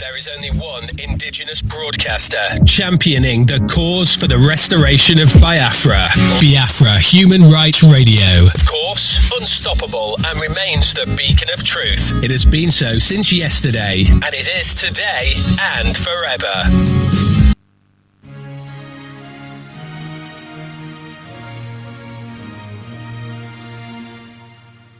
there is only one indigenous broadcaster championing the cause for the restoration of Biafra. Biafra Human Rights Radio. Of course, unstoppable and remains the beacon of truth. It has been so since yesterday, and it is today and forever.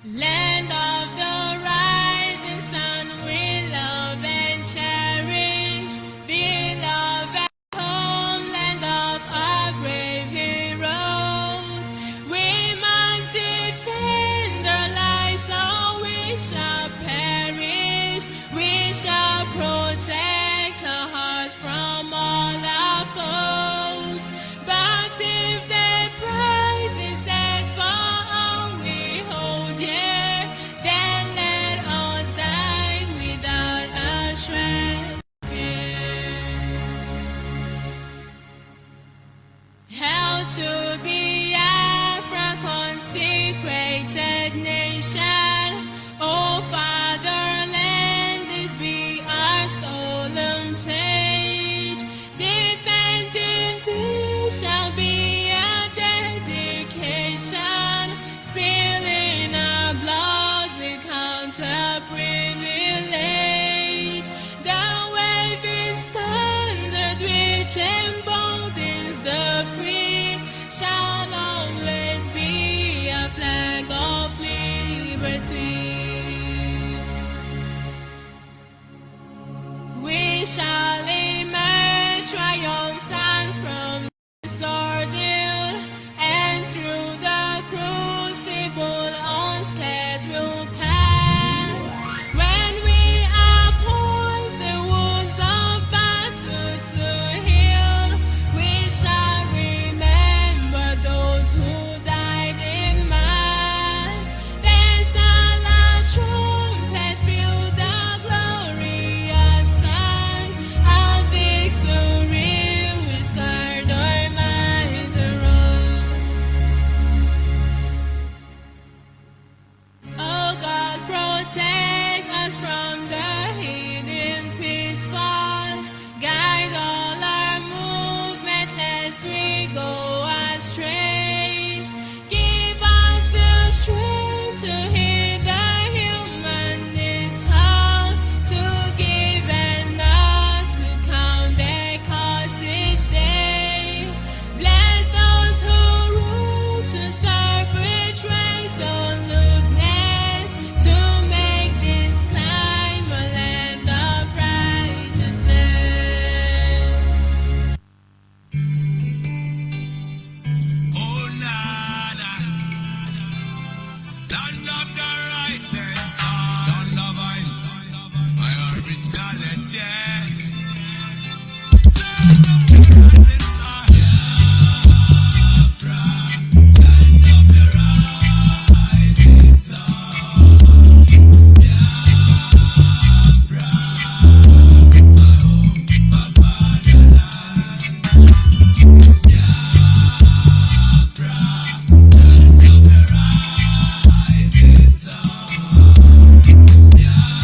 Land of the rising sun, we love and cherish. Beloved homeland of our brave heroes. We must defend our lives or we shall perish. We shall protect our hearts from all our foes. But if their prize is death for all we hold dear, then let us die without a shred of fear. Held to Biafra, consecrated nation, O fatherland, this be our solemn pledge. Defending this shall be a dedication. Spilling our blood we count a privilege. The waving standard which emboldens the free shall always be a flag of liberty. We shall emerge triumphant from this ordeal, and through the crucible unscathed we'll pass. When we are poised the wounds of battle to heal, we shall remember those who died in mass. Then shall our trumpets peal the glorious song of victory. We scarred our minds around. Oh God, protect us from the hidden pitfall. Guide all our movement lest we go astray. Give us the strength to hear the humanist call, to give and not to count their cost each day. Bless those who rule to serve with resoluteness, to make this climb a land of righteousness. Oh, nana, land of the rising sun, son of my originality. Land of the rising sun, Biafra, land of the rising sun, Biafra, my home, my fatherland, Biafra, land of the rising sun, Biafra,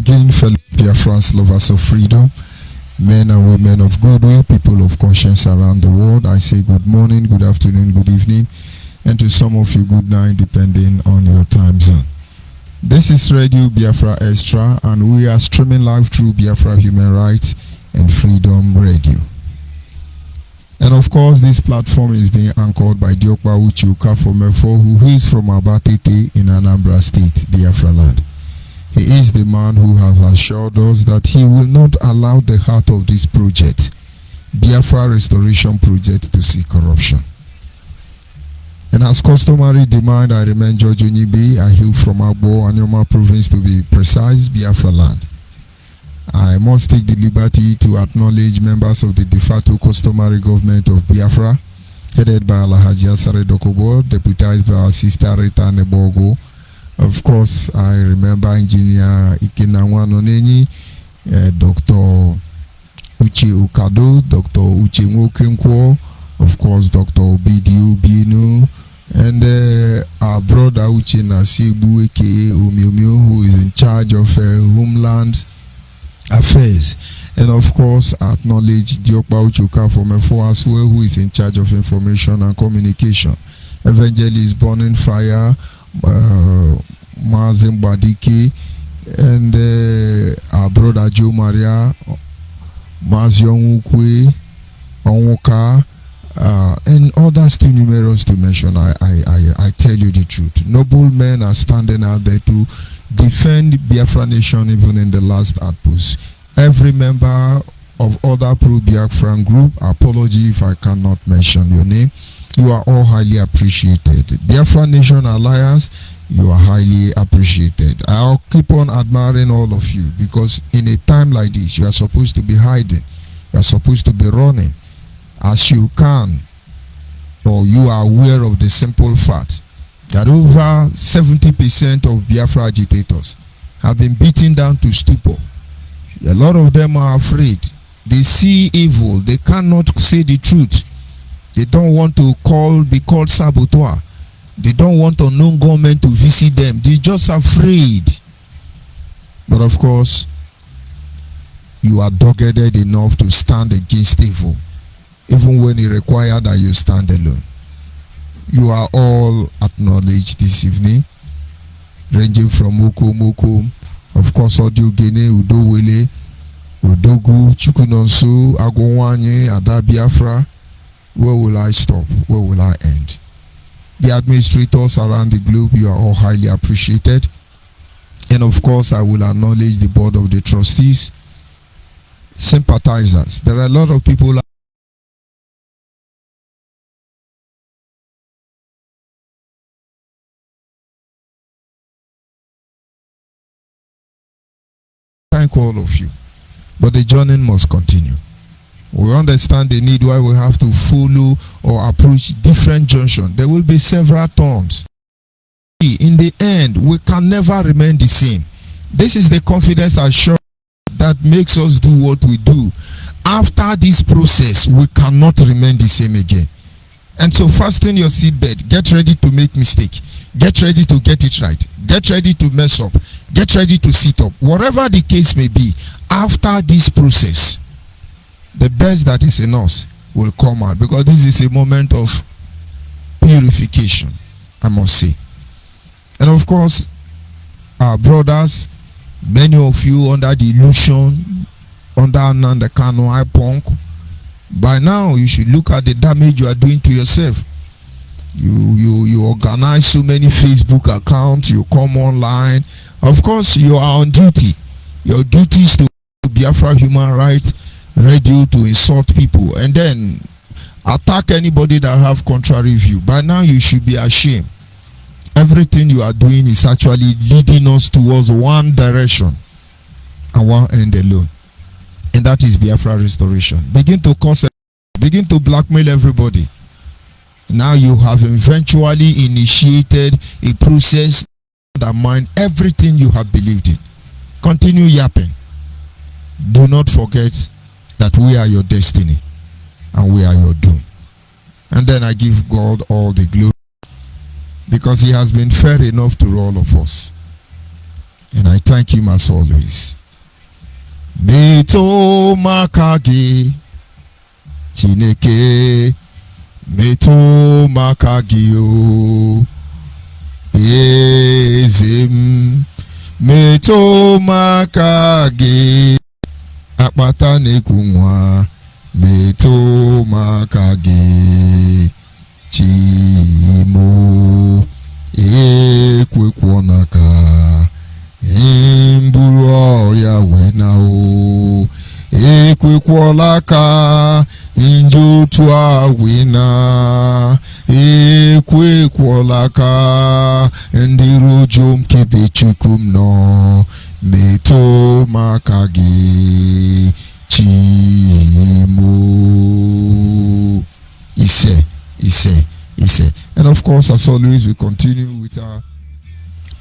again, fellow Biafrans, lovers of freedom, men and women of goodwill, people of conscience around the world. I say good morning, good afternoon, good evening, and to some of you, good night, depending on your time zone. This is Radio Biafra Extra, and we are streaming live through Biafra Human Rights and Freedom Radio. And of course, this platform is being anchored by Diokpa Uche Okafor-Mensah, who is from Abatete in Anambra State, Biafra land. He is the man who has assured us that he will not allow the heart of this project, Biafra Restoration Project, to see corruption. And as customary demand, I remain George ONYIBE. I hail from Agbo, Anyoma province to be precise, Biafra land. I must take the liberty to acknowledge members of the de facto customary government of Biafra, headed by Alhaji Asare Dokubo, deputized by our sister Rita Nebogo. Of course, I remember Engineer Ikenawan Oneni, Dr. Uche Okado, Dr. Uche Nwokenkwo, of course, Dr. Obidiu Binu, and our brother Uche Nasibu, aka Omiomio, who is in charge of Homeland Affairs. And of course, I acknowledge Diokpa Uche Okafor-Mensah as well, who is in charge of information and communication. Evangelist Burning Fire, Mazem Badike, and our brother Joe Maria, Mazion Ukwe, Onwoka, and others too numerous to mention. I tell you the truth. Noble men are standing out there to defend Biafra nation even in the last outpost. Every member of other pro-Biafran group, apology if I cannot mention your name, you are all highly appreciated. Biafra Nation Alliance, you are highly appreciated. I'll keep on admiring all of you, because in a time like this, you are supposed to be hiding. You are supposed to be running as you can, or you are aware of the simple fact that over 70% of Biafra agitators have been beaten down to stupor. A lot of them are afraid. They see evil. They cannot say the truth. They don't want to be called saboteur. They don't want unknown government to visit them. They're just afraid. But of course, you are dogged enough to stand against evil, even when it requires that you stand alone. You are all acknowledged this evening, ranging from Moko, of course, Audio Gene, Udowele, Udogu, Chukunonsu, Agowanye, Ada Biafra. Where will I stop? Where will I end? The administrators around the globe, you are all highly appreciated. And of course, I will acknowledge the board of the trustees, sympathizers. There are a lot of people. Thank all of you, but the journey must continue. We understand the need why we have to follow or approach different junctions. There will be several turns. In the end, we can never remain the same. This is the confidence assurance that makes us do what we do. After this process, we cannot remain the same again. And so fasten your seatbelt. Get ready to make mistake. Get ready to get it right. Get ready to mess up. Get ready to sit up. Whatever the case may be, after this process, the best that is in us will come out, because this is a moment of purification, I must say. And of course, our brothers, many of you under the illusion, under Ananda Kano, IPONK, by now you should look at the damage you are doing to yourself. You organize so many Facebook accounts, you come online. Of course, you are on duty. Your duty is to Biafra Human Rights Radio, to insult people and then attack anybody that have contrary view. By now you should be ashamed. Everything you are doing is actually leading us towards one direction and one end alone, and that is Biafra restoration. Begin to blackmail everybody. Now you have eventually initiated a process that undermines everything you have believed in. Continue yapping. Do not forget that we are your destiny and we are your doom. And then I give God all the glory, because he has been fair enough to all of us. And I thank him as always. Meto makagi Chineke, meto makagi o ezem, meto makagi akpata nekunwa, meto makagi chimo ekwekwonaka mburu ọrịa wena o ekwekwala ka njotu awina ekwekwala ka ndị rojo mkebe chukwum nọ meto maka gị chimo ise. And of course, as always, we continue with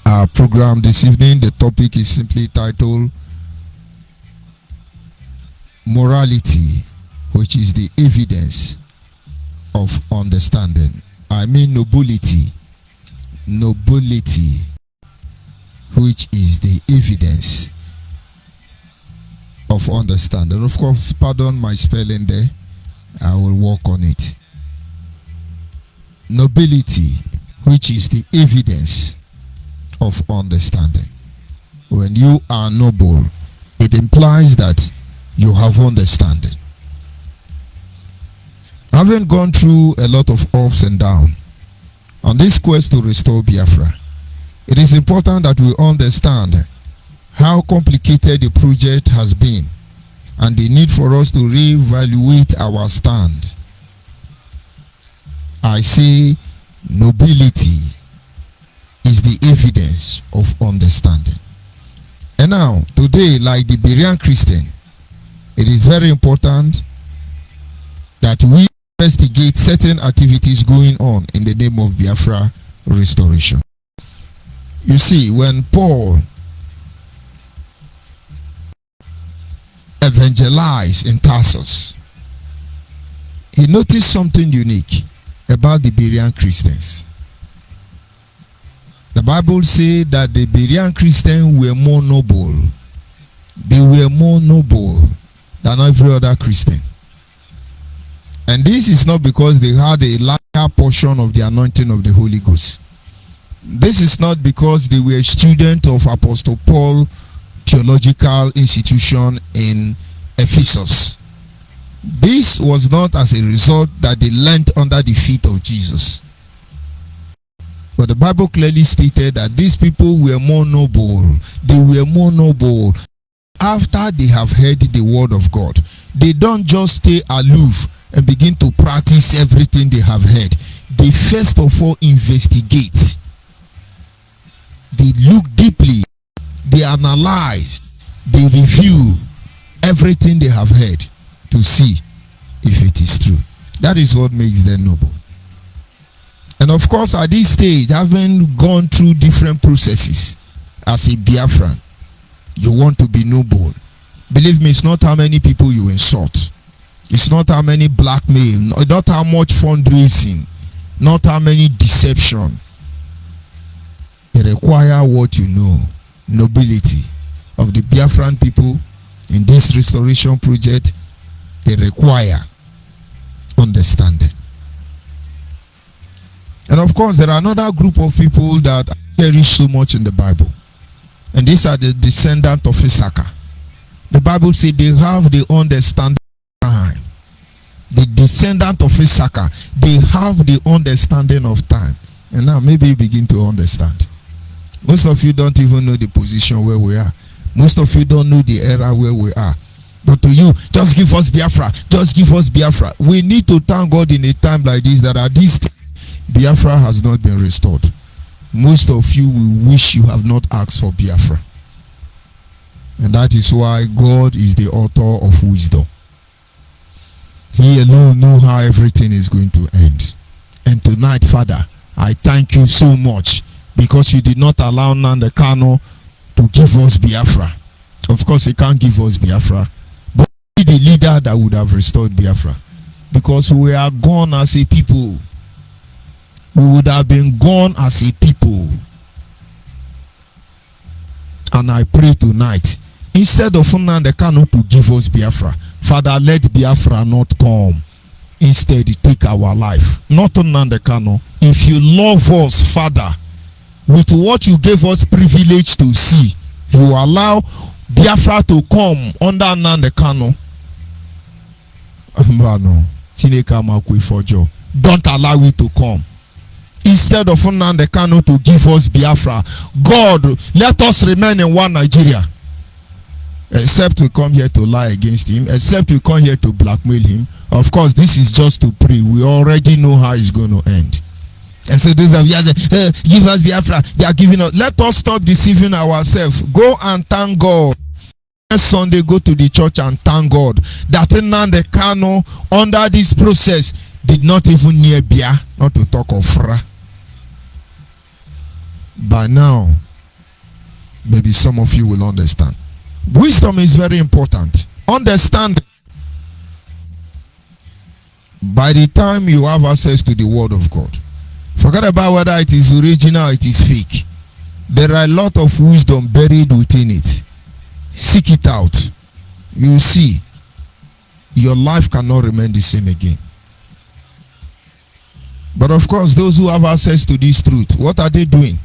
our program this evening. The topic is simply titled Morality, which is the evidence of understanding. I mean nobility, which is the evidence of understanding. Of course, pardon my spelling there. I will work on it. Nobility, which is the evidence of understanding. When you are noble, it implies that you have understanding. Having gone through a lot of ups and downs on this quest to restore Biafra, it is important that we understand how complicated the project has been and the need for us to reevaluate our stand. I say nobility is the evidence of understanding. And now, today, like the Berean Christian, it is very important that we investigate certain activities going on in the name of Biafra restoration. You see, when Paul evangelized in Tarsus, he noticed something unique about the Berean Christians. The Bible says that the Berean Christians were more noble. They were more noble than every other Christian. And this is not because they had a larger portion of the anointing of the Holy Ghost. This is not because they were students of Apostle Paul Theological Institution in Ephesus. This was not as a result that they learned under the feet of Jesus. But the Bible clearly stated that these people were more noble. They were more noble after they have heard the word of God. They don't just stay aloof and begin to practice everything they have heard. They first of all investigate. They look deeply. They analyze. They review everything they have heard to see if it is true. That is what makes them noble. And of course, at this stage, having gone through different processes as a Biafran, you want to be noble. Believe me, it's not how many people you insult. It's not how many blackmail, not how much fundraising, not how many deception. It requires what you know, nobility of the Biafran people in this restoration project. They require understanding. And of course, there are another group of people that cherish so much in the Bible. And these are the descendants of Issachar. The Bible says they have the understanding of time. The descendant of Issachar, they have the understanding of time. And now maybe you begin to understand. Most of you don't even know the position where we are. Most of you don't know the era where we are. But to you, just give us Biafra. Just give us Biafra. We need to thank God in a time like this that at this time, Biafra has not been restored. Most of you will wish you have not asked for Biafra. And that is why God is the author of wisdom. He alone knows how everything is going to end. And tonight, Father, I thank you so much because you did not allow Nanda Kano to give us Biafra. Of course, he can't give us Biafra. But be the leader that would have restored Biafra. Because we are gone as a people. We would have been gone as a people. And I pray tonight, instead of Nnamdi Kanu to give us Biafra, Father, let Biafra not come. Instead, take our life. Not Nnamdi Kanu. If you love us, Father, with what you gave us privilege to see, you allow Biafra to come under Nnamdi Kanu. Don't allow it to come. Instead of Nnamdi Kanu to give us Biafra, God, let us remain in one Nigeria. Except we come here to lie against him, except we come here to blackmail him. Of course, this is just to pray. We already know how it's going to end. And so those of you say, give us Biafra, they are giving us. Let us stop deceiving ourselves. Go and thank God. Next Sunday, go to the church and thank God that Nnamdi Kanu, under this process, did not even near Bia, not to talk of Fra. By now, maybe some of you will understand. Wisdom is very important. Understand. By the time you have access to the word of God, forget about whether it is original or it is fake. There are a lot of wisdom buried within it. Seek it out. You will see your life cannot remain the same again. But of course, those who have access to this truth, what are they doing?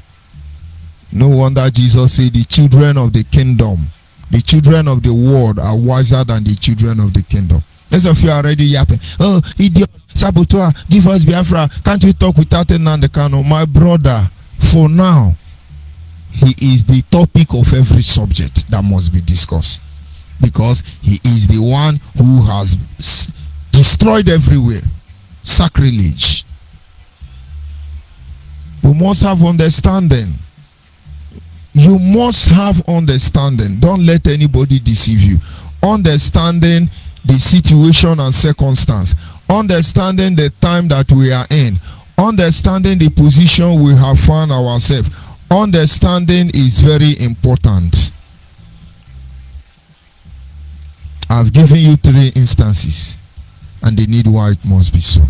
No wonder Jesus said the children of the kingdom, the children of the world are wiser than the children of the kingdom. Those of you are already yapping. Oh, idiot, saboteur, give us Biafra. Can't we talk without Nnamdi Kanu? My brother, for now, he is the topic of every subject that must be discussed. Because he is the one who has destroyed everywhere. Sacrilege. We must have understanding. You must have understanding. Don't let anybody deceive you. Understanding the situation and circumstance. Understanding the time that we are in. Understanding the position we have found ourselves. Understanding is very important. I've given you 3 instances, and they need why it must be so.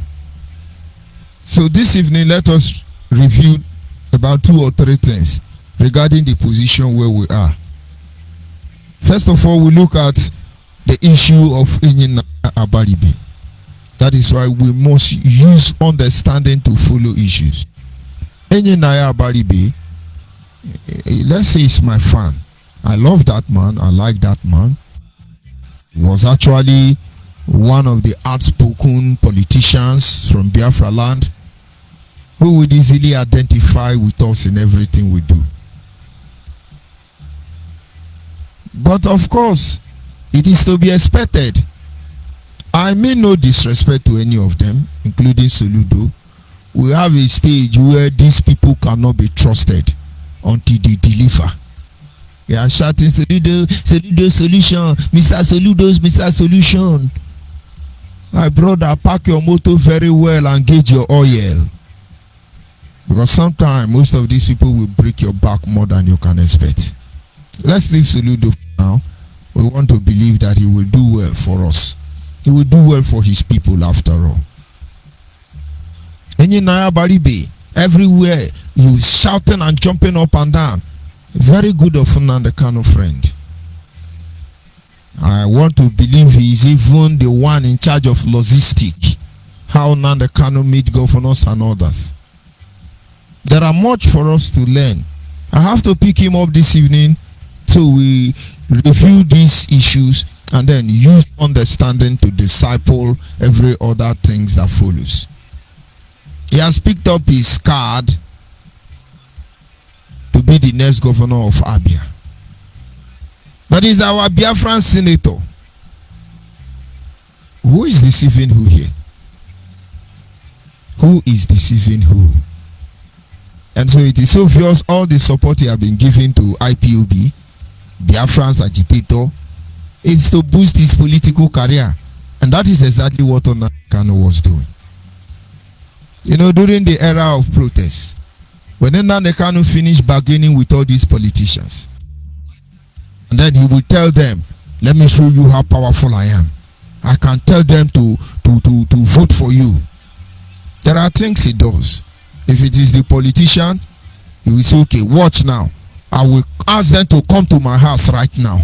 So this evening, let us review about 2 or 3 things regarding the position where we are. First of all, we look at the issue of ONYIBE. That is why we must use understanding to follow issues. ONYIBE, let's say it's my fan. I love that man. I like that man. He was actually one of the outspoken politicians from Biafra land who would easily identify with us in everything we do. But of course, it is to be expected. I mean no disrespect to any of them, including Soludo. We have a stage where these people cannot be trusted until they deliver. They are shouting, Soludo, Soludo solution, Mr. Soludo's Mr. Solution. My brother, pack your motor very well and gauge your oil. Because sometimes most of these people will break your back more than you can expect. Let's leave Soludo for now. We want to believe that he will do well for us. He will do well for his people after all. ONYIBE, everywhere you shouting and jumping up and down. Very good of Nnamdi Kanu friend. I want to believe he is even the one in charge of logistics. How Nnamdi Kanu meet governors and others. There are much for us to learn. I have to pick him up this evening so we review these issues and then use understanding to disciple every other things that follows. He has picked up his card to be the next governor of Abia. But he's our Biafran senator. Who is deceiving who here? Who is deceiving who? And so it is obvious all the support he has been giving to IPOB, Biafran's agitator, is to boost his political career. And that is exactly what Nnamdi Kanu was doing. You know, during the era of protests, when Nnamdi Kanu finished bargaining with all these politicians, and then he would tell them, let me show you how powerful I am. I can tell them to vote for you. There are things he does. If it is the politician, he will say, okay, watch now. I will ask them to come to my house right now.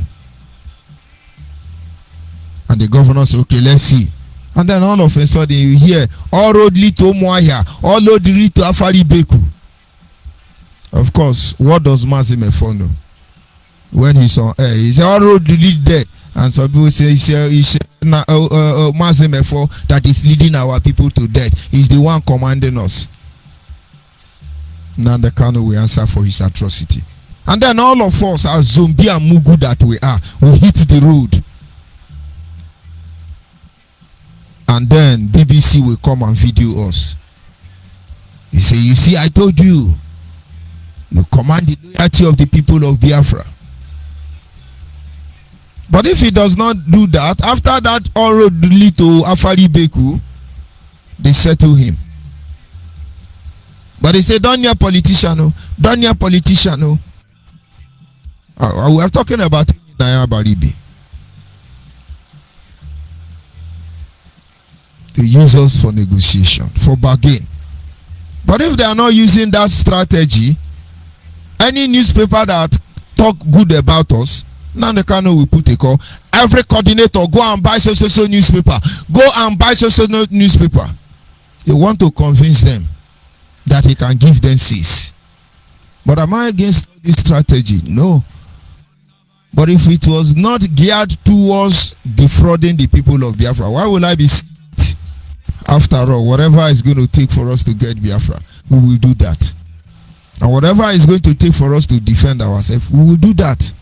And the governor said, okay, let's see. And then all of a sudden you hear, all road lead to ONYIBE, all road lead to BIAFRA. Of course, what does Mazimefo know? When he's on air, he said, all road lead there. And some people say, Mazimefo that is leading our people to death. He's the one commanding us. Now the Kano will answer for his atrocity. And then all of us, as zombie and mugu that we are, we hit the road. And then BBC will come and video us. He say, you see, I told you. You command the loyalty of the people of Biafra. But if he does not do that, after that all road lead to BIAFRA, they settle him. But they say, don't near politician, no. Don't near politician, no. We are talking about Nobility. They use us for negotiation, for bargain. But if they are not using that strategy, any newspaper that talk good about us, now the Kano will put a call. Every coordinator, go and buy so newspaper. Go and buy so newspaper. They want to convince them that he can give them cease. But am I against this strategy? No. But if it was not geared towards defrauding the people of Biafra, why will I be scared? After all, whatever is going to take for us to get Biafra, we will do that. And whatever is going to take for us to defend ourselves, we will do that.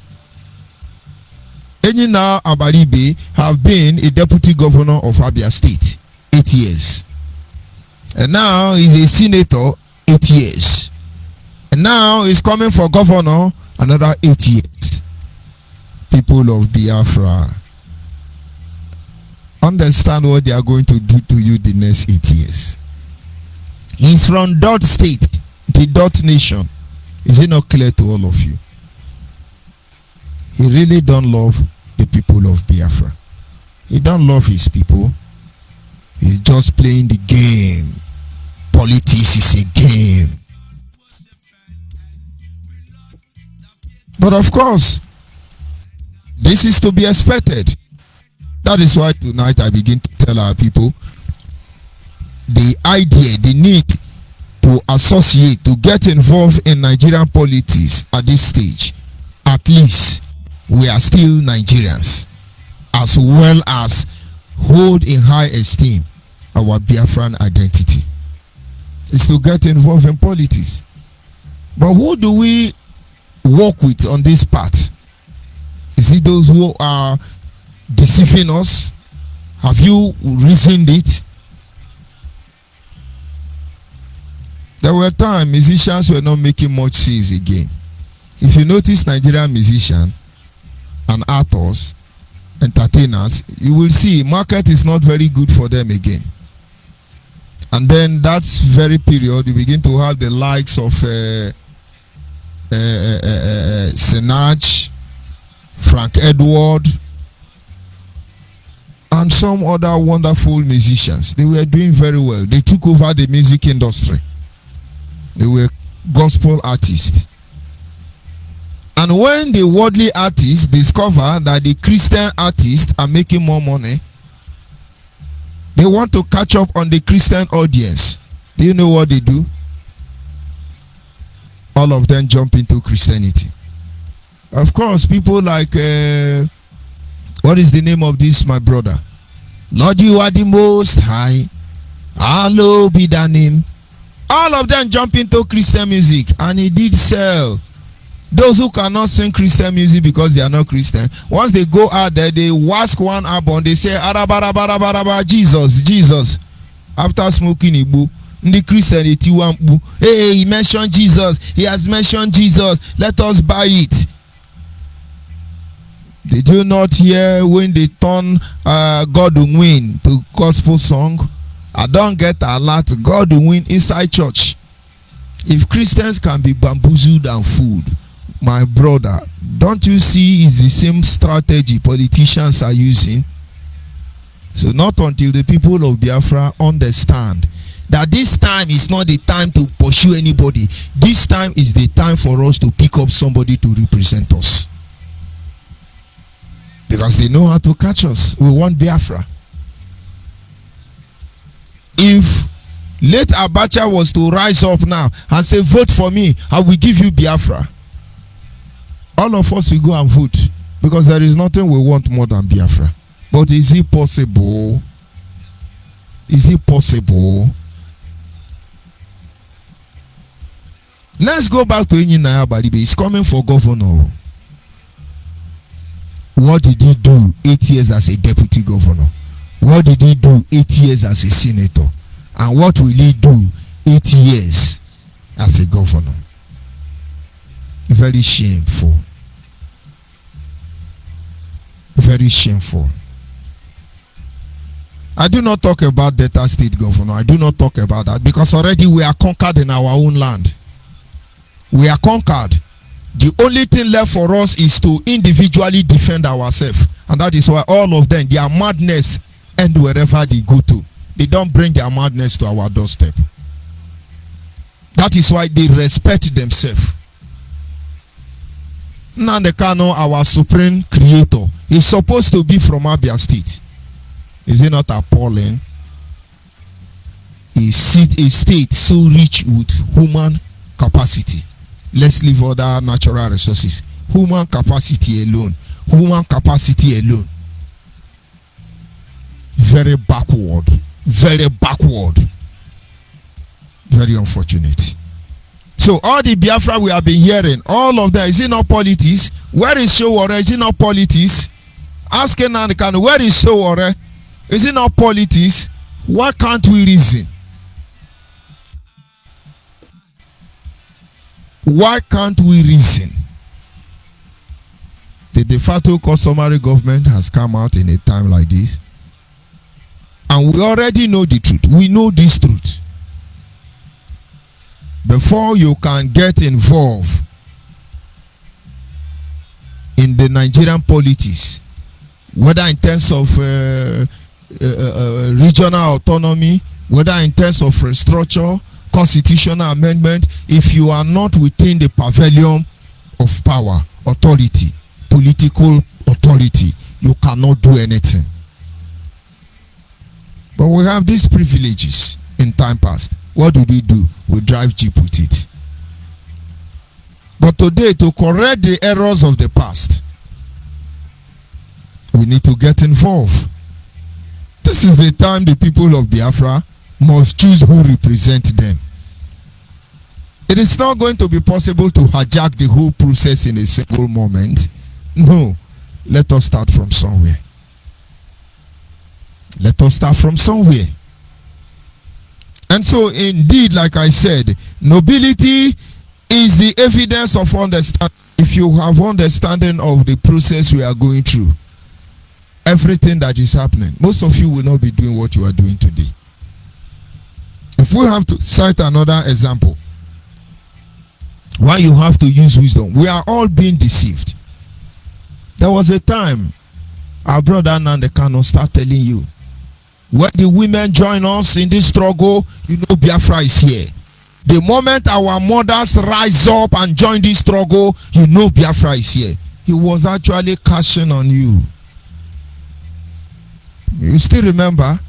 Enyina Abaribe have been a deputy governor of Abia State 8 years. And now he's a senator 8 years. And now he's coming for governor another 8 years. People of Biafra, understand what they are going to do to you the next 8 years. He's from Dot State, the Dot Nation. Is it not clear to all of you? He really don't love the people of Biafra. He don't love his people. He's just playing the game. Politics is a game. But of course, this is to be expected. That is why tonight I begin to tell our people the idea, the need to associate, to get involved in Nigerian politics at this stage. At least we are still Nigerians, as well as hold in high esteem our Biafran identity. Is to get involved in politics. But who do we work with on this part? Is it those who are deceiving us? Have you reasoned it? There were times musicians were not making much sales again. If you notice Nigerian musicians and actors, entertainers, you will see market is not very good for them again. And then that's very period you begin to have the likes of Sinach, Frank Edward, and some other wonderful musicians. They were doing very well. They took over the music industry. They were gospel artists. And when the worldly artists discover that the Christian artists are making more money, they want to catch up on the Christian audience. Do you know what they do? All of them jump into Christianity. Of course, people like, what is the name of this, my brother? Lord, you are the most high. Hallowed be thy name. All of them jump into Christian music, and it did sell. Those who cannot sing Christian music because they are not Christian, once they go out there, they wask one album, they say, Arabarabarabara, Jesus, Jesus. After smoking Igbo, the Christianity one, hey, he mentioned Jesus, he has mentioned Jesus, let us buy it. Did you not hear when they turn God will win to gospel song? I don't get a lot. God will win inside church. If Christians can be bamboozled and fooled, my brother, don't you see it's the same strategy politicians are using? So not until the people of Biafra understand that this time is not the time to pursue anybody. This time is the time for us to pick up somebody to represent us, because they know how to catch us. We want Biafra. If late Abacha was to rise up now and say, vote for me, I will give you Biafra, all of us will go and vote, because there is nothing we want more than Biafra. But is it possible? Is it possible? Let's go back to ONYIBE. He's coming for governor. What did he do 8 years as a deputy governor? What did he do 8 years as a senator? And what will he do 8 years as a governor? Very shameful. Very shameful. I do not talk about Delta State governor. I do not talk about that, because already we are conquered in our own land. We are conquered. The only thing left for us is to individually defend ourselves. And that is why all of them, their madness end wherever they go to. They don't bring their madness to our doorstep. That is why they respect themselves. Nnamdi Kanu, our supreme creator, is supposed to be from Abia State. Is it not appalling? A state so rich with human capacity. Let's leave other natural resources. Human capacity alone. Human capacity alone. Very backward. Very backward. Very unfortunate. So all the Biafra we have been hearing, all of that, is it not politics? Where is Sowore? Is it not politics? Ask Nnamdi Kanu, where is Sowore? Is it not politics? Why can't we reason? Why can't we reason? The de facto customary government has come out in a time like this, and we already know the truth. We know this truth. Before you can get involved in the Nigerian politics, whether in terms of regional autonomy, whether in terms of restructure, constitutional amendment, if you are not within the pavilion of power, authority, political authority, you cannot do anything. But we have these privileges in time past. What do? We drive jeep with it. But today, to correct the errors of the past, we need to get involved. This is the time the people of Biafra must choose who represent them. It is not going to be possible to hijack the whole process in a single moment. No. Let us start from somewhere. Let us start from somewhere. And so, indeed, like I said, nobility is the evidence of understanding. If you have understanding of the process we are going through, everything that is happening, most of you will not be doing what you are doing today. If we have to cite another example, why you have to use wisdom, we are all being deceived. There was a time our brother Nnamdi Kanu start telling you, when the women join us in this struggle, you know Biafra is here. The moment our mothers rise up and join this struggle, you know Biafra is here. He was actually cashing on you. You still remember?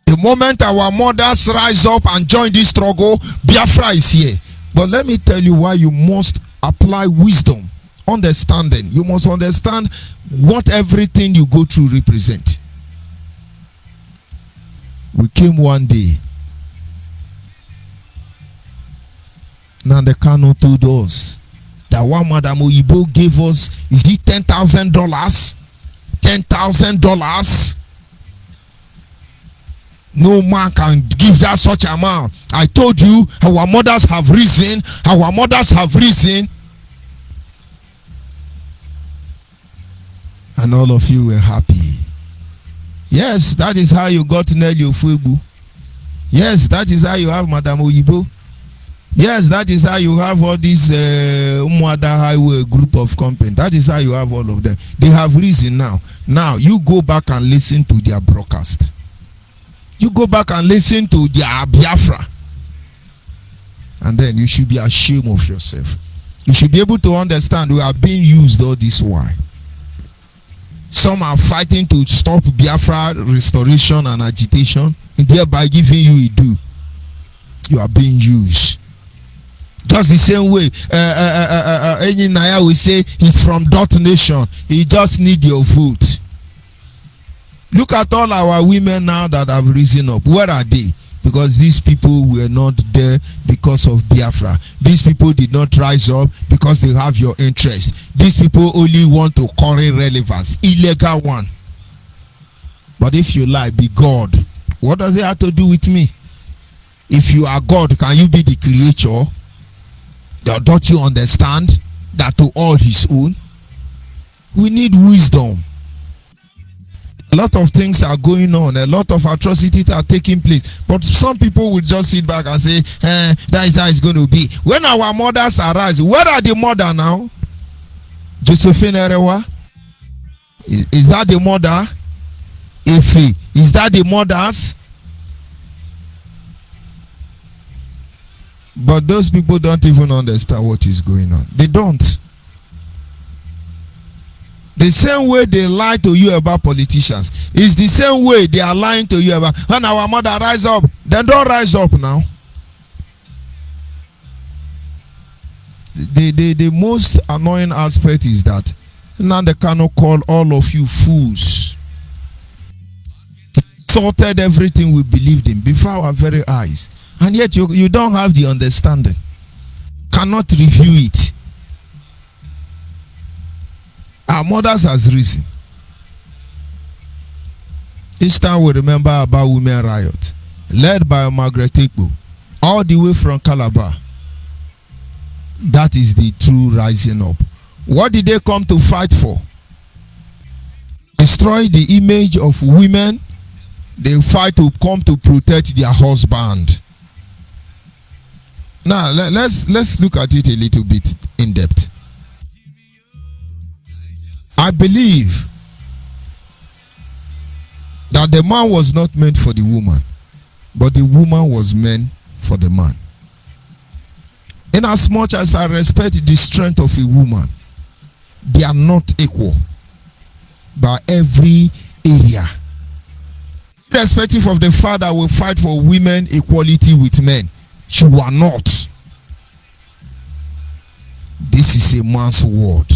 The moment our mothers rise up and join this struggle, Biafra is here. But let me tell you why you must apply wisdom, understanding. You must understand what everything you go through represent. We came one day. Nnamdi Kanu told us that one Madam ONYIBE gave us, is it $10,000? $10,000? No man can give that such amount. I told you, our mothers have risen. Our mothers have risen. And all of you were happy. Yes, that is how you got Nelly Ofuegbu. Yes, that is how you have Madam ONYIBE. Yes, that is how you have all these Umuada Highway group of companies. That is how you have all of them. They have risen now. Now, you go back and listen to their broadcast. You go back and listen to their Biafra. And then you should be ashamed of yourself. You should be able to understand we are being used all this while. Some are fighting to stop Biafra restoration and agitation, and thereby giving you a due. You are being used. Just the same way any Naya will say he's from Dot Nation. He just need your vote. Look at all our women now that have risen up. Where are they? Because these people were not there because of Biafra. These people did not rise up because they have your interest. These people only want to curry relevance. Illegal one. But if you lie, be God. What does it have to do with me? If you are God, can you be the creator? Don't you understand that to all his own? We need wisdom. A lot of things are going on. A lot of atrocities are taking place. But some people will just sit back and say, that is how it's going to be. When our mothers arise, where are the mother now? Josephine Erewa? Is that the mother? Ife? Is that the mothers? But those people don't even understand what is going on. They don't. The same way they lie to you about politicians is the same way they are lying to you about when our mother rise up. Then don't rise up now. The most annoying aspect is that now they cannot call all of you fools. Sorted everything we believed in before our very eyes. And yet you don't have the understanding. Cannot review it. Our mothers has risen. Each time we remember about women riot, led by Margaret Ekpo, all the way from Calabar. That is the true rising up. What did they come to fight for? Destroy the image of women. They fight to come to protect their husband. Now let's look at it a little bit in depth. I believe that the man was not meant for the woman, but the woman was meant for the man. In as much as I respect the strength of a woman, they are not equal by every area. Irrespective of the fact that we fight for women equality with men, you are not. This is a man's word.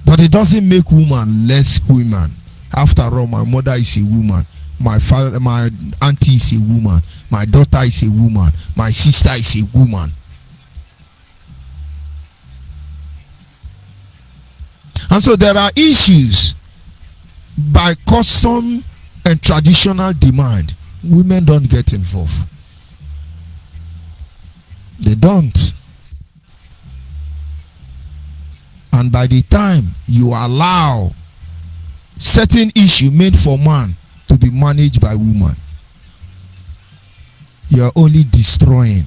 But it doesn't make woman less woman. After all, my mother is a woman. My father, my auntie is a woman. My daughter is a woman. My sister is a woman. And so there are issues by custom and traditional demand. Women don't get involved. They don't. And by the time you allow certain issue made for man to be managed by woman, you are only destroying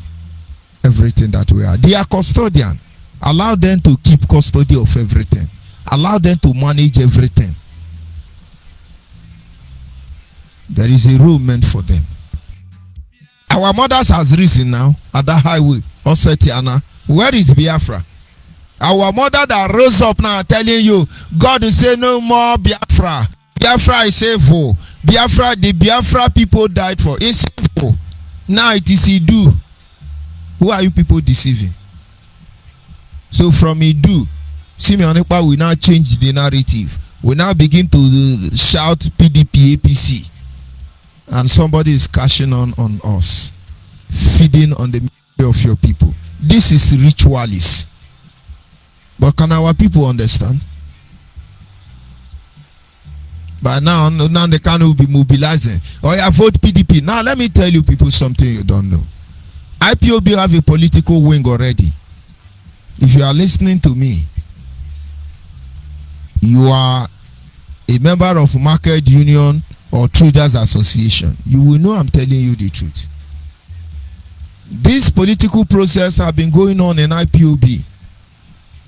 everything that we are. They are custodian. Allow them to keep custody of everything. Allow them to manage everything. There is a role meant for them. Our mothers has risen now at that highway. Osetiana. Where is Biafra? Our mother that rose up now telling you, God will say no more Biafra. Biafra is evil. Biafra, the Biafra people died for. It's evil. Now it is Idu. Who are you people deceiving? So from Idu, Simeon Ekpa will now change the narrative. We now begin to shout PDP, APC. And somebody is cashing on us. Feeding on the misery of your people. This is ritualist. But can our people understand? By now they can't be mobilizing. Or you vote PDP. Now let me tell you people something you don't know. IPOB have a political wing already. If you are listening to me, you are a member of Market Union or Traders Association. You will know I'm telling you the truth. This political process has been going on in IPOB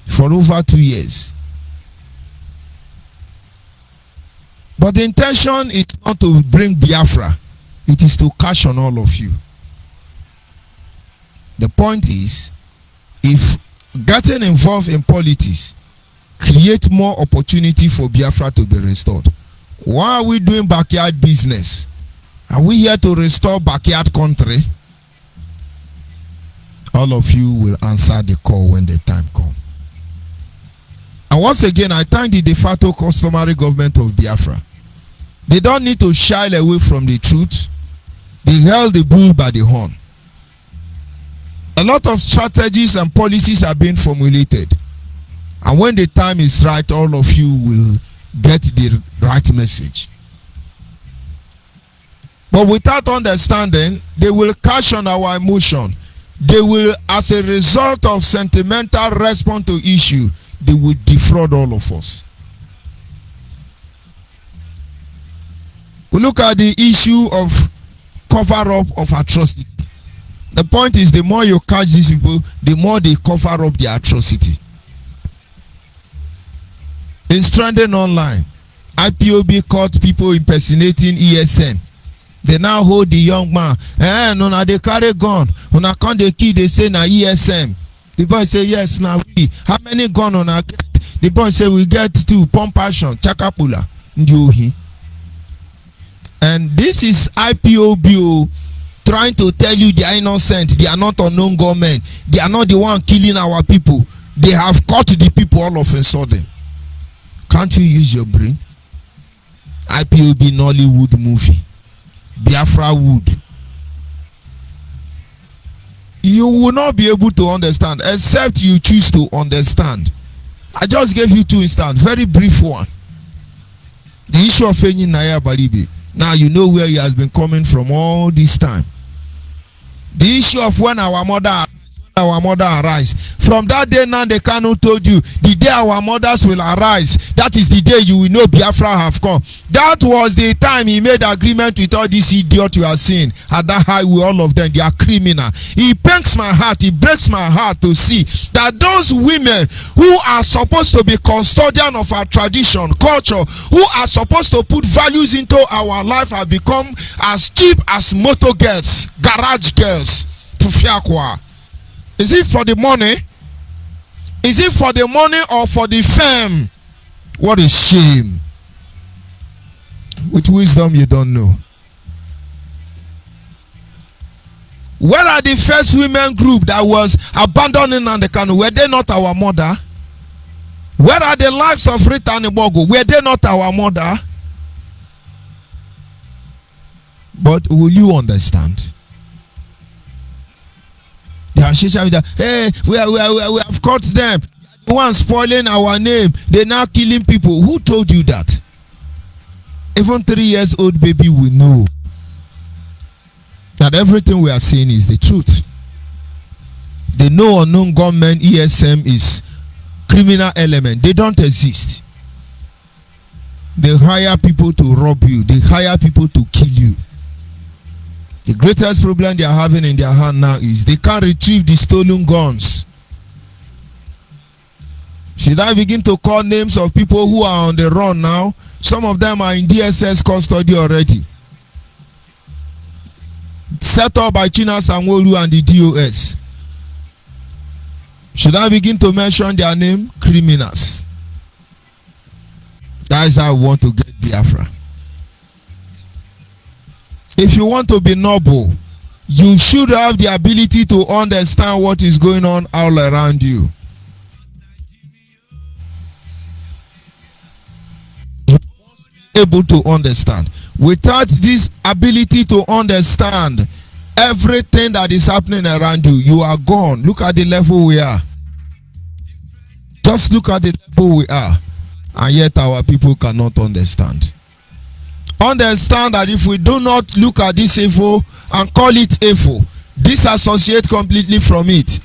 for over 2 years. But the intention is not to bring Biafra. It is to cash on all of you. The point is, if getting involved in politics create more opportunity for Biafra to be restored, why are we doing backyard business? Are we here to restore backyard country? All of you will answer the call when the time comes. And once again, I thank the de facto customary government of Biafra. They don't need to shy away from the truth. They held the bull by the horn. A lot of strategies and policies are being formulated. And when the time is right, all of you will get the right message. But without understanding, they will cash on our emotion. They will, as a result of sentimental response to issue, they will defraud all of us. We look at the issue of cover-up of atrocity. The point is, the more you catch these people, the more they cover up their atrocity. It's trending online. IPOB caught people impersonating ESN. They now hold the young man. No, they carry gun. When I count the key, they say na ESM. The boy say yes, now we. How many gun on our get? The boy say we get 2. Pump passion, chakapula, njohi. And this is IPOB trying to tell you they are innocent. They are not unknown government. They are not the one killing our people. They have caught the people all of a sudden. Can't you use your brain? IPOB Nollywood movie. Biafra wood. You will not be able to understand except you choose to understand. I just gave you 2 instances, very brief one. The issue of Enyi Naya Balibe. Now you know where he has been coming from all this time. The issue of when our mother arise. From that day now, the Kanu told you, the day our mothers will arise, that is the day you will know Biafra have come. That was the time he made agreement with all these idiots you are seeing at that highway. All of them, they are criminal. It pains my heart, it breaks my heart to see that those women who are supposed to be custodian of our tradition, culture, who are supposed to put values into our life, have become as cheap as motor girls, garage girls to Fiakwa. Is it for the money? Is it for the money or for the fame? What a shame. With wisdom you don't know. Where are the first women group that was abandoning Nandekano? Were they not our mother? Where are the likes of Rita Nibogo? Were they not our mother? But will you understand? Hey, we have caught them. The one spoiling our name. They're now killing people. Who told you that? Even 3 years old baby will know that everything we are saying is the truth. They know unknown gunmen, ESM is criminal element. They don't exist. They hire people to rob you. They hire people to kill you. The greatest problem they are having in their hand now is they can't retrieve the stolen guns. Should I begin to call names of people who are on the run now? Some of them are in DSS custody already. Set up by China Sanwo-Olu and the DOS. Should I begin to mention their name? Criminals. That is how we want to get Biafra. If you want to be noble, you should have the ability to understand what is going on all around you. You must be able to understand. Without this ability to understand everything that is happening around you, you are gone. Look at the level we are. Just look at the level we are. And yet our people cannot understand. Understand that if we do not look at this evil and call it evil, disassociate completely from it,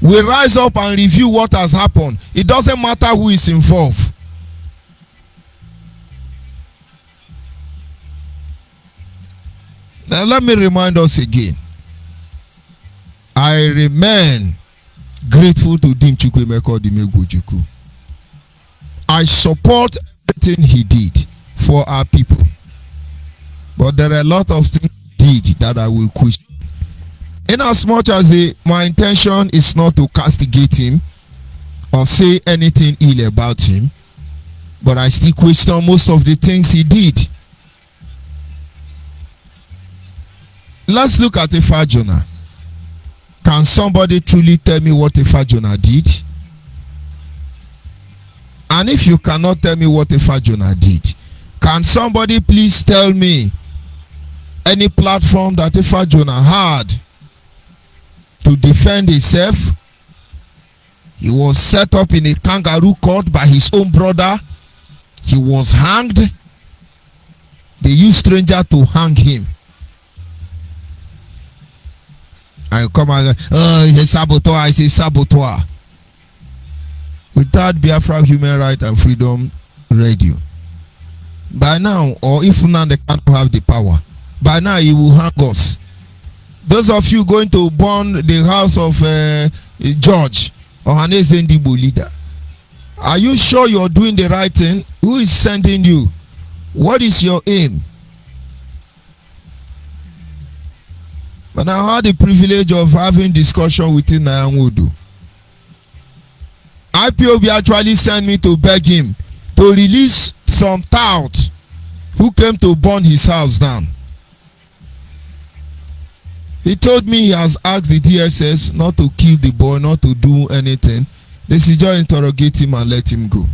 we rise up and review what has happened. It doesn't matter who is involved. Now let me remind us again. I remain grateful to Dim Chukwemeko Dimegwojuku. I support everything he did for our people. But there are a lot of things did that I will question. Inasmuch as my intention is not to castigate him or say anything ill about him, but I still question most of the things he did. Let's look at Ifa Jonah. Can somebody truly tell me what Ifa Jonah did? And if you cannot tell me what Ifa Jonah did, can somebody please tell me any platform that Ifa Jonah had to defend himself? He was set up in a kangaroo court by his own brother. He was hanged. They used stranger to hang him. I come and say, oh, he's a saboteur. I say saboteur. Without Biafra Human Rights and Freedom Radio, by now, or if now they can't have the power, by now he will hang us. Those of you going to burn the house of George or Hanezendibo leader, are you sure you're doing the right thing? Who is sending you? What is your aim? But I had the privilege of having discussion with Nyanwodo. IPOB actually sent me to beg him to release some touts who came to burn his house down. He told me he has asked the DSS not to kill the boy, not to do anything. They should just interrogate him and let him go.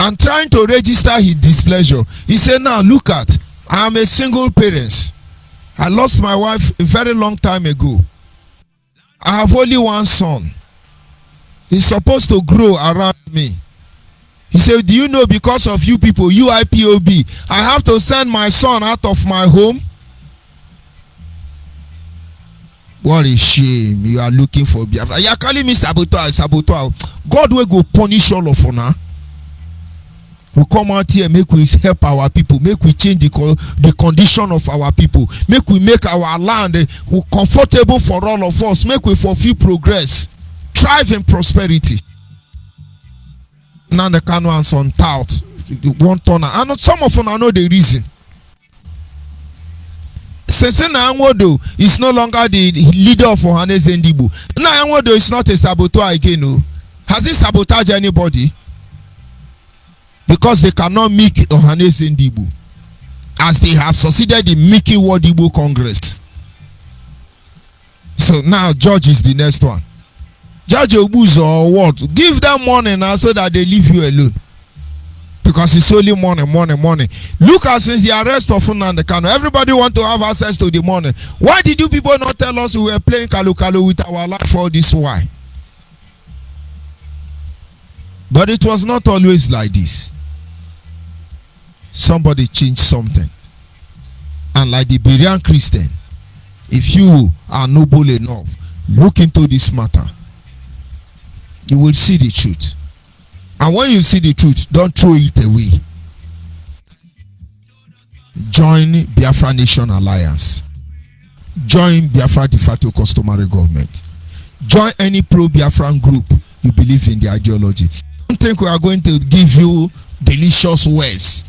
And trying to register his displeasure, he said, now look at, I am a single parent. I lost my wife a very long time ago. I have only one son. He's supposed to grow around me. He said, do you know, because of you people, you IPOB, I have to send my son out of my home? What a shame. You are looking for Biafra. You are calling me saboteur, saboteur. God will go punish all of you now. We come out here, make we help our people, make we change the condition of our people, make we make our land comfortable for all of us, make we fulfill progress, thrive in prosperity. Now the canvas on tout, one turner. And some of you know the reason. Since Nyanwodo is no longer the leader of Hanezendibo, Nyanwodo is not a saboteur again. No. Has he sabotaged anybody? Because they cannot make Hanezendibo, as they have succeeded in making World Igbo Congress. So now George is the next one. George Obuzo or what? Give them money now so that they leave you alone. Because it's only money, money, money. Look at since the arrest of Nnamdi Kanu, everybody want to have access to the money. Why did you people not tell us we were playing Kalu Kalu with our life all this while? But it was not always like this. Somebody changed something. And like the Berean Christian, if you are noble enough, look into this matter, you will see the truth. And when you see the truth, don't throw it away. Join Biafra Nation Alliance. Join Biafra de facto customary government. Join any pro-Biafran group you believe in the ideology. I don't think we are going to give you delicious words,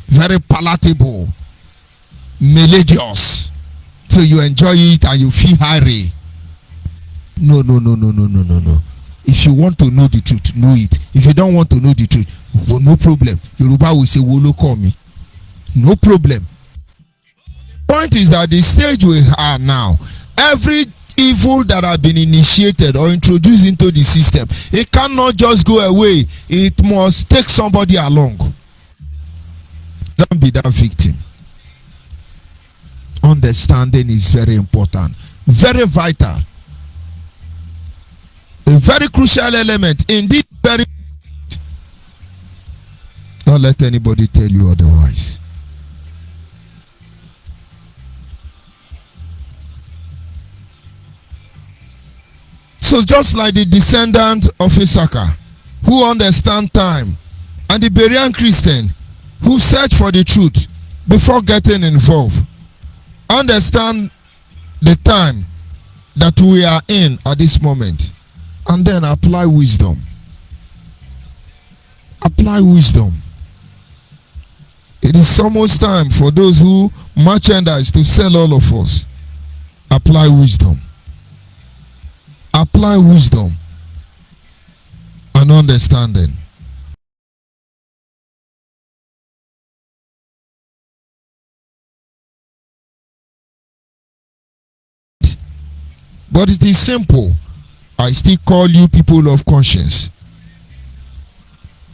very palatable, melodious, so you enjoy it and you feel hungry. No. If you want to know the truth, know it. If you don't want to know the truth, well, no problem. Yoruba will say, Wolo call me. No problem. Point is that the stage we are now, every evil that has been initiated or introduced into the system, it cannot just go away. It must take somebody along. Don't be that victim. Understanding is very important, very vital, a very crucial element. Indeed, very. Don't let anybody tell you otherwise. So just like the descendant of Issachar, who understand time, and the Berean Christian, who search for the truth before getting involved, understand the time that we are in at this moment, and then apply wisdom. Apply wisdom. It is It's almost time for those who merchandise to sell all of us. Apply wisdom. Apply wisdom and understanding. But it is simple. I still call you people of conscience.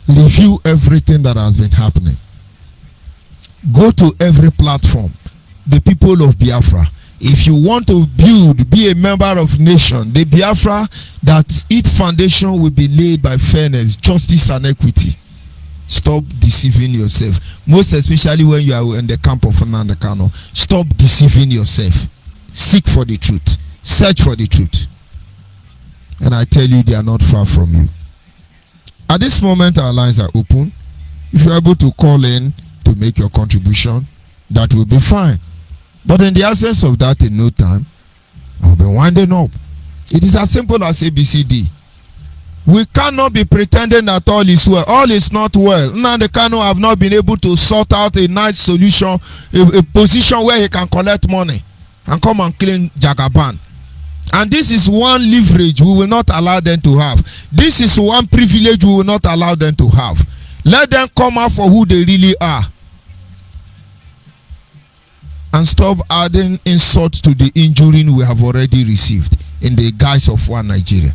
Review everything that has been happening. Go to every platform. The people of Biafra. If you want to build, be a member of nation, the Biafra, that its foundation will be laid by fairness, justice, and equity. Stop deceiving yourself. Most especially when you are in the camp of Nnamdi Kanu. Stop deceiving yourself. Seek for the truth. Search for the truth. And I tell you, they are not far from you. At this moment, our lines are open. If you are able to call in to make your contribution, that will be fine. But in the absence of that, in no time, I'll be winding up. It is as simple as ABCD. We cannot be pretending that all is well. All is not well. Nnamdi Kanu have not been able to sort out a nice solution, a position where he can collect money and come and claim Jagaban. And this is one leverage we will not allow them to have. This is one privilege we will not allow them to have. Let them come out for who they really are. And stop adding insult to the injury we have already received in the guise of one Nigeria.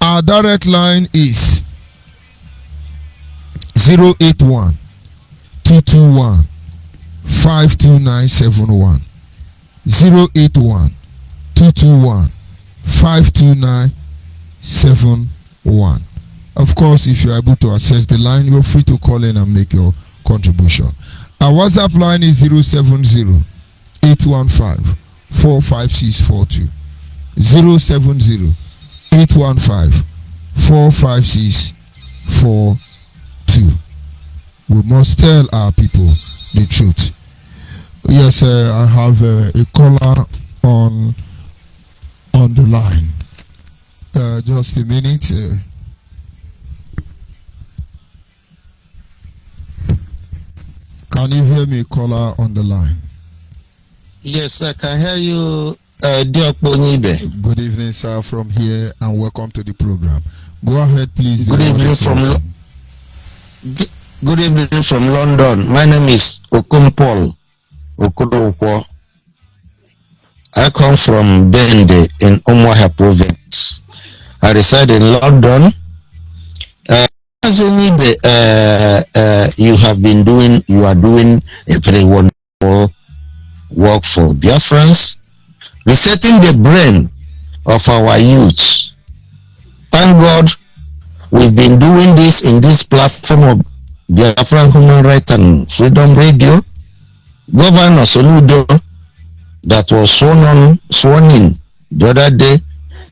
Our direct line is 081 221 52971. 081 221 52971. Of course, if you are able to access the line, you're free to call in and make your contribution. Our WhatsApp line is 070 815 45642. 070 815 45642. We must tell our people the truth. Yes, I have a caller on the line. Just a minute. Can you hear me, caller on the line? Yes, I can hear you, dear ONYIBE. Good evening, sir, from here, and welcome to the program. Go ahead, please. Good evening from London. My name is Paul Okodowo. I come from Bende in ONYIBE province. I reside in London. As ONYIBE, you are doing a very wonderful work for Biafrans, resetting the brain of our youth. Thank God we've been doing this in this platform of Biafran Human Rights and Freedom Radio. Governor Soludo, that was sworn in the other day,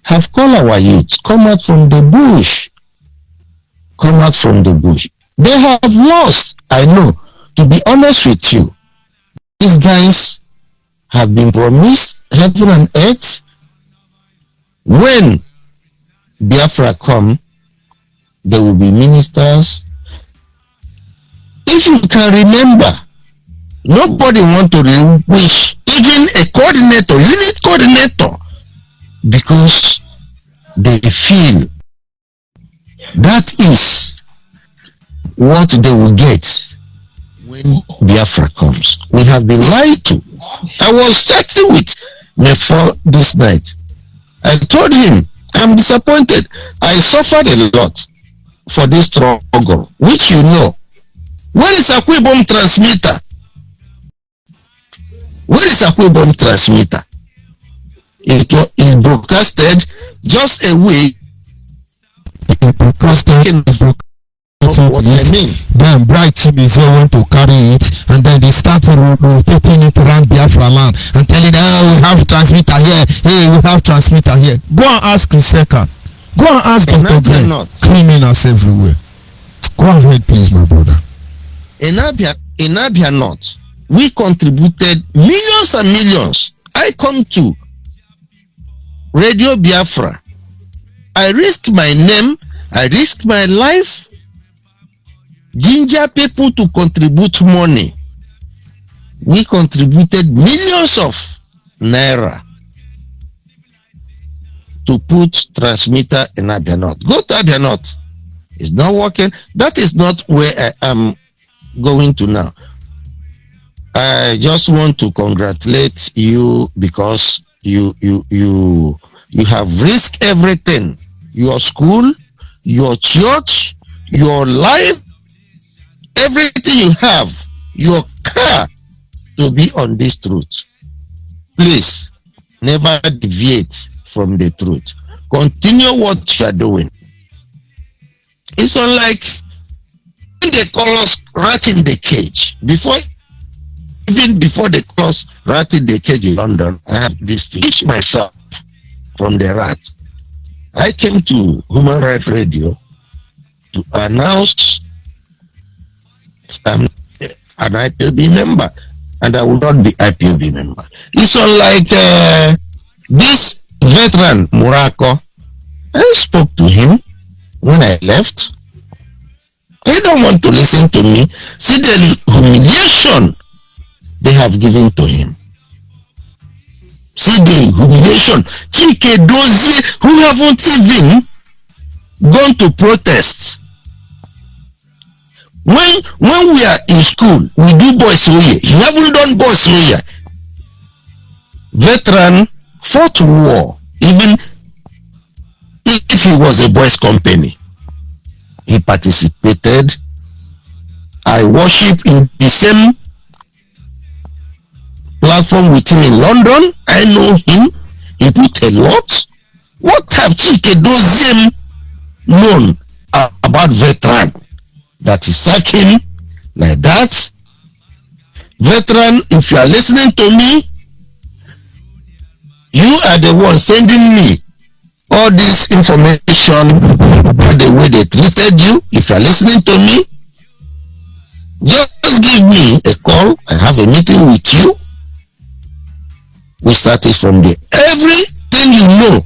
have called our youth, come out from the bush. Come out from the bush. They have lost, I know. To be honest with you, these guys have been promised heaven and earth. When Biafra come, there will be ministers. If you can remember, nobody want to relinquish even a coordinator, unit coordinator, because they feel that is what they will get when Biafra comes. We have been lied to. I was chatting with Nefo this night. I told him, I'm disappointed. I suffered a lot for this struggle, which you know. Where is Akwebom transmitter? Where is Akwebom transmitter? It is broadcasted just a week. What I mean. Then Bright Team is here want to carry it, and then they start rotating it around Biafra land and telling them, oh, we have transmitter here, hey, we have transmitter here. Go and ask Chriseka. Go and ask Dr. Glenn. Criminals everywhere. Go ahead, please, my brother. In Abia North, we contributed millions and millions. I come to Radio Biafra. I risk my name, I risk my life ginger people to contribute money. We contributed millions of naira to put transmitter in Abia North. Go to Abia North. It's not working. That is not where I am going to now. I just want to congratulate you because you have risked everything. Your school, your church, your life, everything you have, your car, to be on this truth. Please, never deviate from the truth. Continue what you are doing. It's unlike when they call us rat in the cage. Even before they call us rat in the cage in London, I have distinguished myself from the rat. I came to Human Rights Radio to announce I'm an IPOB member, and I will not be IPOB member. It's unlike this veteran Murako. I spoke to him when I left. He don't want to listen to me. See the humiliation they have given to him. See the humiliation. Chike Dozie, who haven't even gone to protest. When we are in school, we do boys here. You haven't done boys here. Veteran fought war, even if he was a boys company. He participated. I worship in the same platform with him in London. I know him. He put a lot. What have Chike Dozie known about veteran that is sacking like that? Veteran, if you are listening to me, you are the one sending me all this information about the way they treated you. If you are listening to me, just give me a call. I have a meeting with you. We started from there. Everything you know,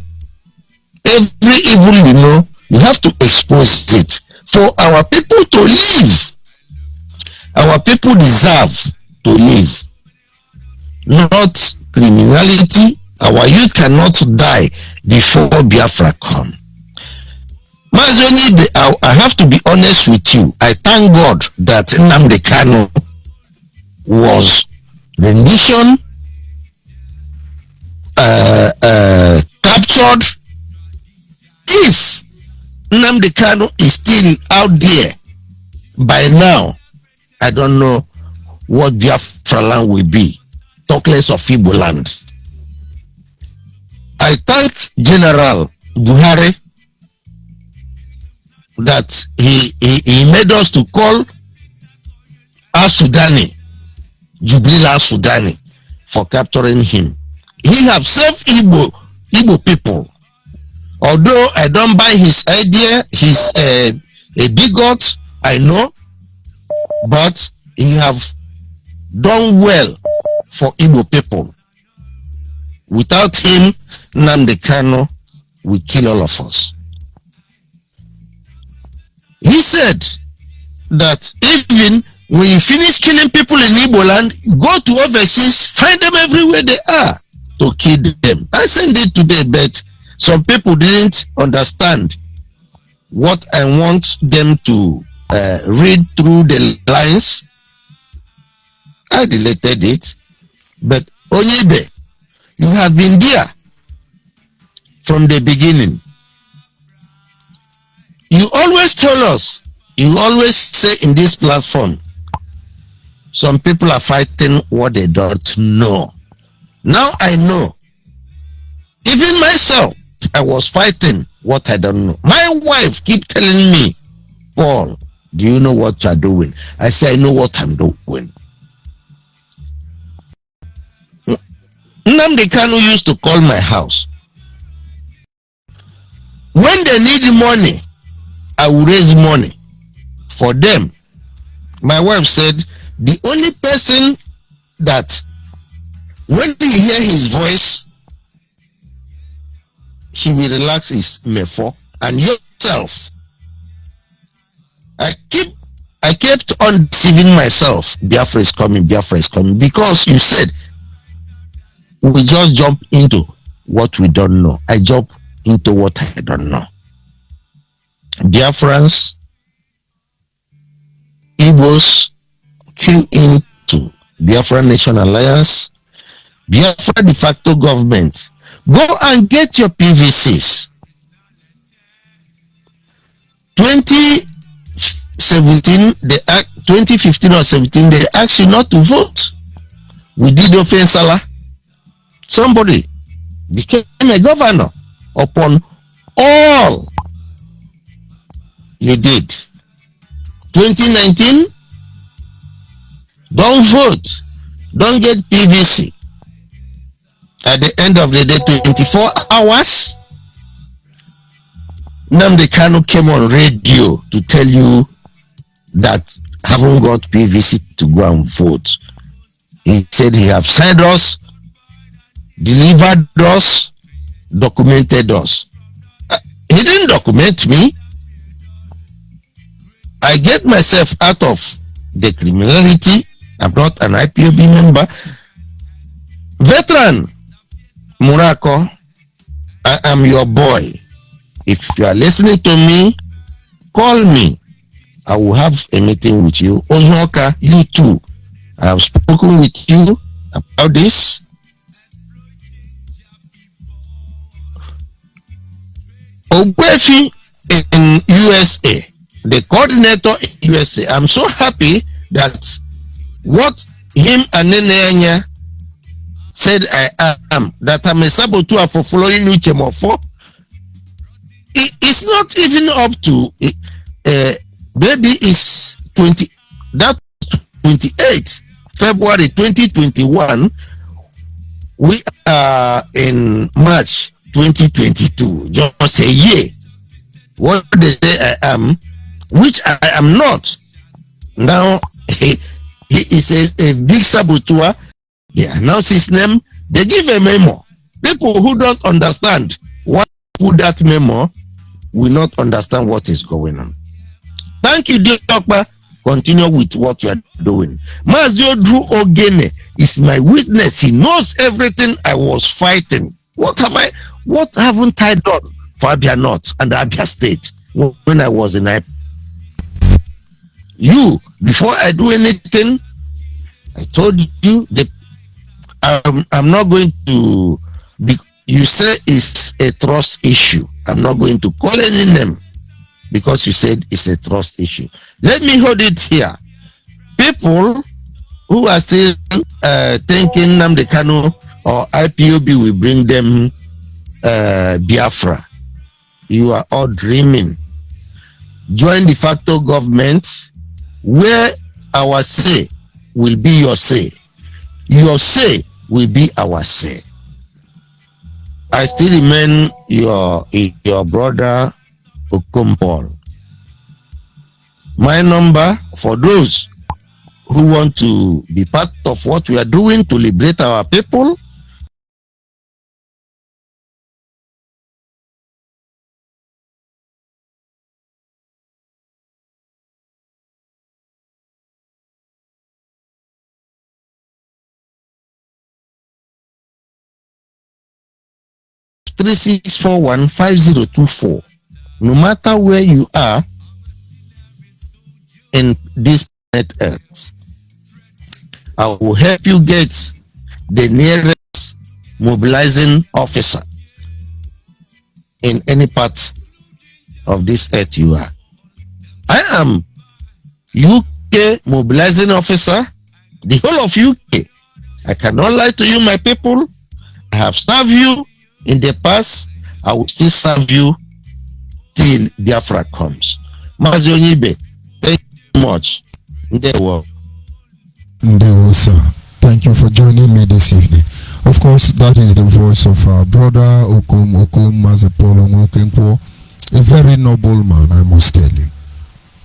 every evil you know, you have to expose it for our people to live. Our people deserve to live, not criminality. Our youth cannot die before Biafra come. Mazoni, I have to be honest with you. I thank God that Nnamdi Kanu was rendition, captured. If Nnamdi Kanu is still out there by now, I don't know what Biafra land will be. Talk less of Igbo land. I thank General Buhari that he made us to call our Sudani, Jubilee Sudani, for capturing him. He have saved Igbo people. Although I don't buy his idea, he's a bigot, I know, but he have done well for Igbo people. Without him, Nnamdi Kanu will kill all of us. He said that even when you finish killing people in Igbo land, go to overseas, find them everywhere they are to kill them. I said it today, but some people didn't understand what I want them to read through the lines. I deleted it, but ONYIBE, you have been there from the beginning. You always tell us, you always say in this platform, some people are fighting what they don't know. Now I know. Even myself, I was fighting what I don't know. My wife keep telling me, Paul, do you know what you're doing? I say, I know what I'm doing. Nnamdi Kanu used to call my house. When they need money, I will raise money for them. My wife said, the only person that when you hear his voice, he will relax is Mefo and yourself. I keep on deceiving myself. Biafra is coming, Biafra is coming, because you said we just jump into what we don't know. I jump into what I don't know. Biafrans, Igbos, queue into Biafra Nation Alliance, Biafra de facto government. Go and get your PVCs. 2017, 2015 or 17, they asked you not to vote. We did offense. Somebody became a governor upon all you did. 2019, don't vote, don't get PVC. At the end of the day, 24 hours, Nnamdi Kanu came on radio to tell you that haven't got PVC to go and vote. He said he have signed us, delivered us, documented us. He didn't document me. I get myself out of the criminality. I'm not an IPOB member. Veteran Murako, I am your boy. If you are listening to me, call me. I will have a meeting with you. Ozoka, you too. I have spoken with you about this. Ogwefi in USA, the coordinator in USA, I'm so happy that what him and Nenenya said I am, that I'm a saboteur for following Uchemofo, it's not even up to, maybe it's 28 February 2021, we are in March 2022, just a year. What they say I am, which I am not. Now he is a big saboteur. They announce his name, they give a memo. People who don't understand what put that memo will not understand what is going on. Thank you, dear Doctor. Continue with what you are doing. Mazio Drew Ogene is my witness. He knows everything I was fighting. What haven't I done for Abia North and Abia State when I was in IP? You, before I do anything, I told you that I'm not going to be, you say it's a trust issue. I'm not going to call any name because you said it's a trust issue. Let me hold it here. People who are still thinking Nnamdi Kanu or IPOB will bring them Biafra, you are all dreaming. Join de facto government where our say will be your say. Your say will be our say. I still remain your brother Okompol. My number for those who want to be part of what we are doing to liberate our people, (36415024). No matter where you are in this planet Earth, I will help you get the nearest mobilizing officer in any part of this earth you are. I am UK mobilizing officer, the whole of UK. I cannot lie to you, my people. I have served you in the past. I will still serve you till Biafra comes. Mazi ONYIBE, thank you so much. Ndewo, sir. Thank you for joining me this evening. Of course, that is the voice of our brother Okom Mazepolo Nwokenkwo, a very noble man, I must tell you.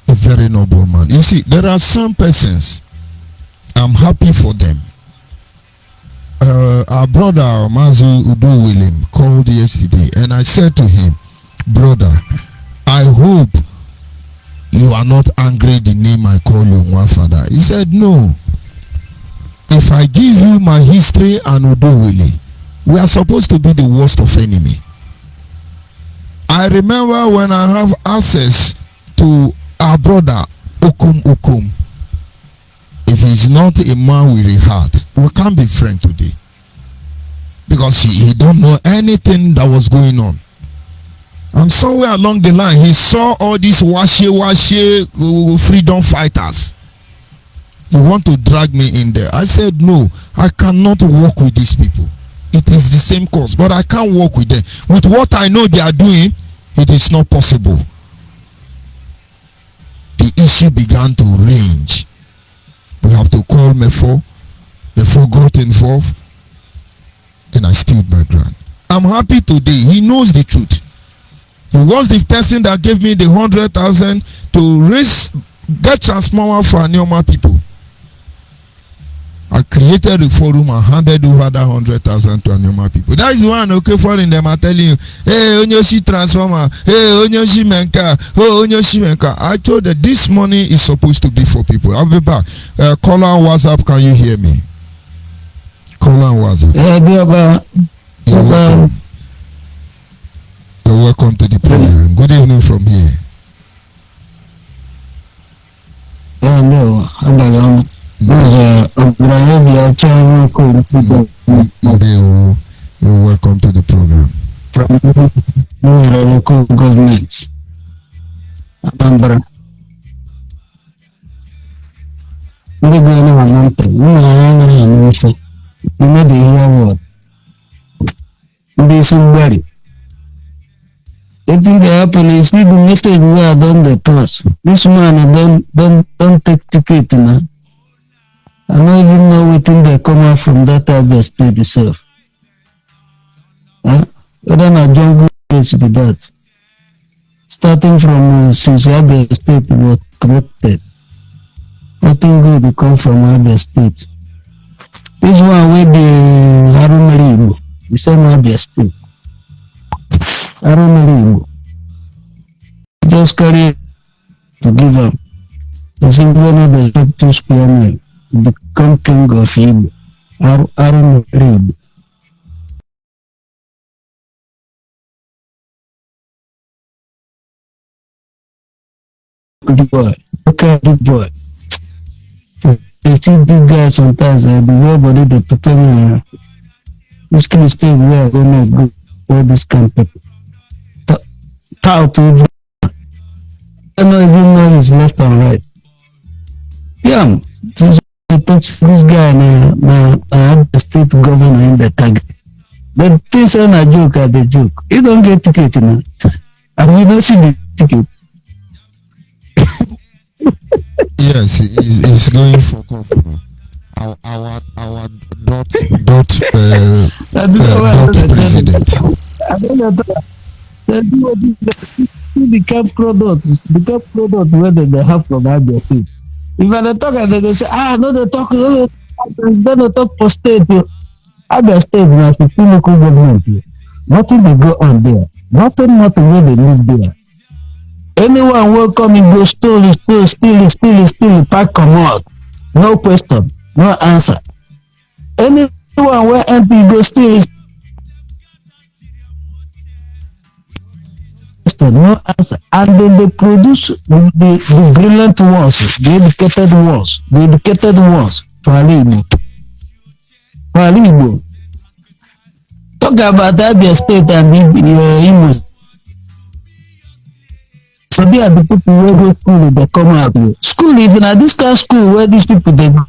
A very noble man. You see, there are some persons, I'm happy for them. Our brother Mazu Udu William called yesterday, and I said to him, brother, I hope you are not angry the name I call you, my father. He said, no. If I give you my history and Udowili, we are supposed to be the worst of enemy. I remember when I have access to our brother Okum. If he's not a man with a heart, we can't be friends today. Because he don't know anything that was going on. And somewhere along the line, he saw all these washe freedom fighters. He want to drag me in there. I said, no, I cannot work with these people. It is the same cause, but I can't work with them. With what I know they are doing, it is not possible. The issue began to range. We have to call Mefo. Mefo got involved, and I stood my ground. I'm happy today. He knows the truth. He was the person that gave me the 100,000 to get transformer for Anioma people. I created a forum and handed over that 100,000 to Anioma people. That is one okay for in them are telling you, hey, Onyoshi transformer, hey, Onyoshi menka, oh, Onyoshi menka. I told that this money is supposed to be for people. I'll be back. Call on WhatsApp, can you hear me? Call on WhatsApp. You're welcome. You're welcome to the program. Good evening from here. You're welcome to the program. From the local government. Anambra. Ndị ga-ene ma na ntị, ụmụ anyị anaghị eme ife. Ime dị ihe ọwụwa. Ndị isi mgbari. Anything that happen is the message we are done the pass. This man don't take ticket now. I don't even know what thing they come out from that Abia state itself. Whether not jungle place be that. Starting from since Abia state was created. Nothing good will come from Abia state. This one with the Harumari, the same Abia state. I don't know. Just carry to give them. The simple one the top 2 square mile become king of Igbo. I don't know. Good boy. Okay, good boy. They see these guys sometimes. The way they prepare me. Which kind of state where I gonna go for this campaign? How to I don't even know his left and right. Yeah, this guy the state governor in the target. The things are a joke at the joke. You don't get ticket now. And you don't see the ticket. Yes, he's going for governor. Our dot president. I don't know. The cap product where they have from Abia State. If I talk, they go say, no, they talk for state. Abia State now 15 local government. Nothing they go on there. Nothing where they live there. Anyone will come and go steal, pack come out. No question, no answer. Anyone will MP go steal. No answer, and then they produce the brilliant ones, the educated ones for Alibo. Talk about Abia State and Imo. So they are the people who go school, they come out here. School, even at this kind of school where these people they go.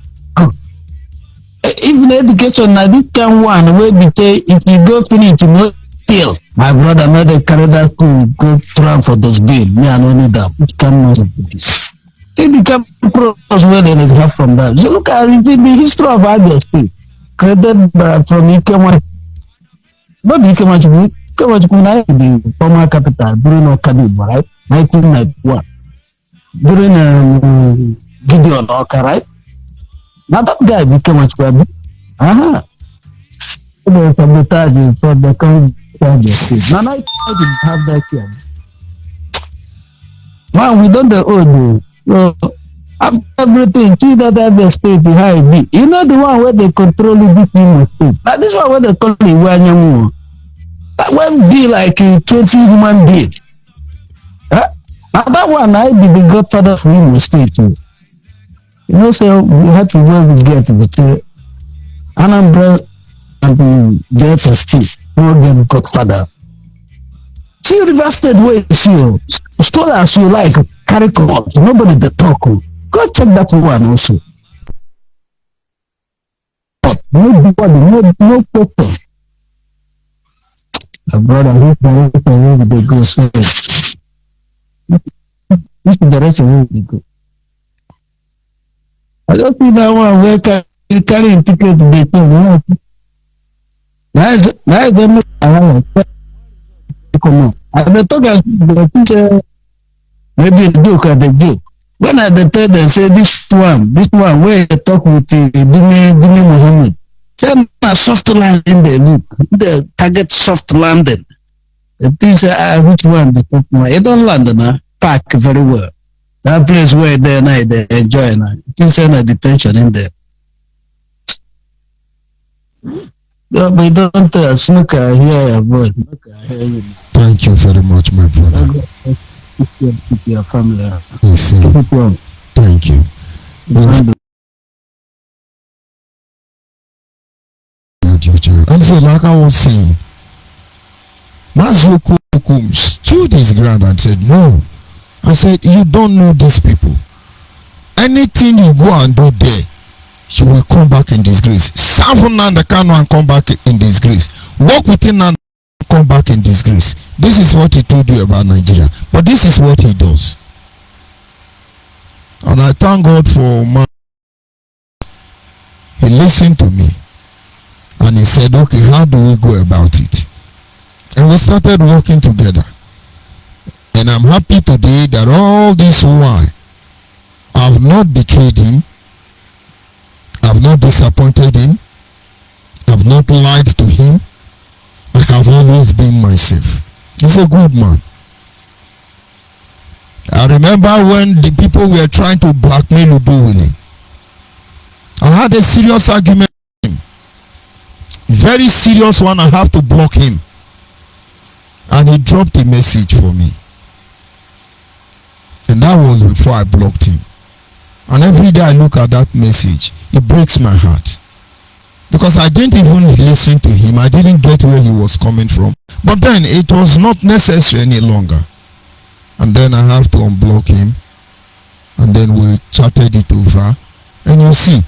Even education, now this kind one where we say if you go finish, you know. Still, my brother made a carry that school go try for those bills. Me, I don't need that. It cannot do this. See the pros where they have from that. So look at the history of Abia State, created from Ikema. Not Ikema, the former capital during Okadiba, right? 1991. During Gideon Oka, right? Now that guy became a aha. The sabotage for the Abia State. Now I have that here. Man, we don't the old. So, after everything, see that other state, how it be. You know the one where they control the big state. Now this one where they call it Wanyamu. That one be like a 20 human being. Huh? Now that one, I be the godfather for Imo State too. You know, so we have to where we get but Anambra and the Delta State, no get godfather. See River State where you see, store as you like, carry court, nobody the talk. Go check that one also. Nobody, no person. Brother, who's the way they go so? Which direction will they go? I don't think that one where carrying ticket they told. Nice, them. Come on. I don't talk as the teacher. Maybe a joke at the joke. When I tell them, say this one, where I talk with Dimi Muhammad. Say a soft landing they look. The target soft landing. The thing say, which one? It don't land now. Pack very well. That place where they enjoy now. Things say no detention in there. No, but don't tell us, look at here, boy. Thank you very much, my brother. Keep your family. Yes, sir. Thank you. And so, like I was saying, Mazoko stood his ground and said, no. I said, you don't know these people. Anything you go and do there, you will come back in disgrace. Serve Nnamdi Kanu and come back in disgrace. Work within Nnamdi and come back in disgrace. This is what he told you about Nigeria. But this is what he does. And I thank God for man. He listened to me. And he said, okay, how do we go about it? And we started working together. And I'm happy today that all this while I have not betrayed him. I have not disappointed him. I have not lied to him. I have always been myself. He's a good man. I remember when the people were trying to blackmail Uduwele. I had a serious argument with him. Very serious one. I have to block him. And he dropped a message for me. And that was before I blocked him. And every day I look at that message, it breaks my heart. Because I didn't even listen to him. I didn't get where he was coming from. But then it was not necessary any longer. And then I have to unblock him. And then we chatted it over. And you see,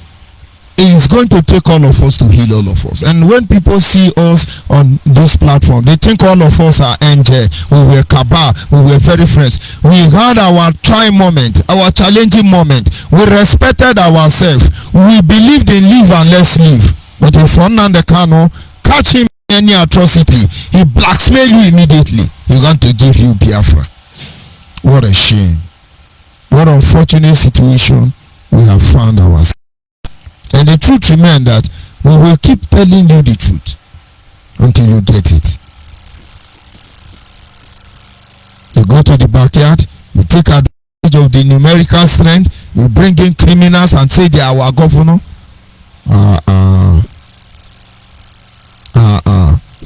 it's going to take all of us to heal all of us. And when people see us on this platform, they think all of us are MJ. We were Kaba. We were very friends. We had our try moment, our challenging moment. We respected ourselves. We believed in live and let's live. But if Nnamdi Kanu catch him in any atrocity, he blackmail you immediately. He's going to give you Biafra. What a shame. What unfortunate situation we have found ourselves. And the truth remains that we will keep telling you the truth until you get it. You go to the backyard, you take advantage of the numerical strength, you bring in criminals and say they are our governor.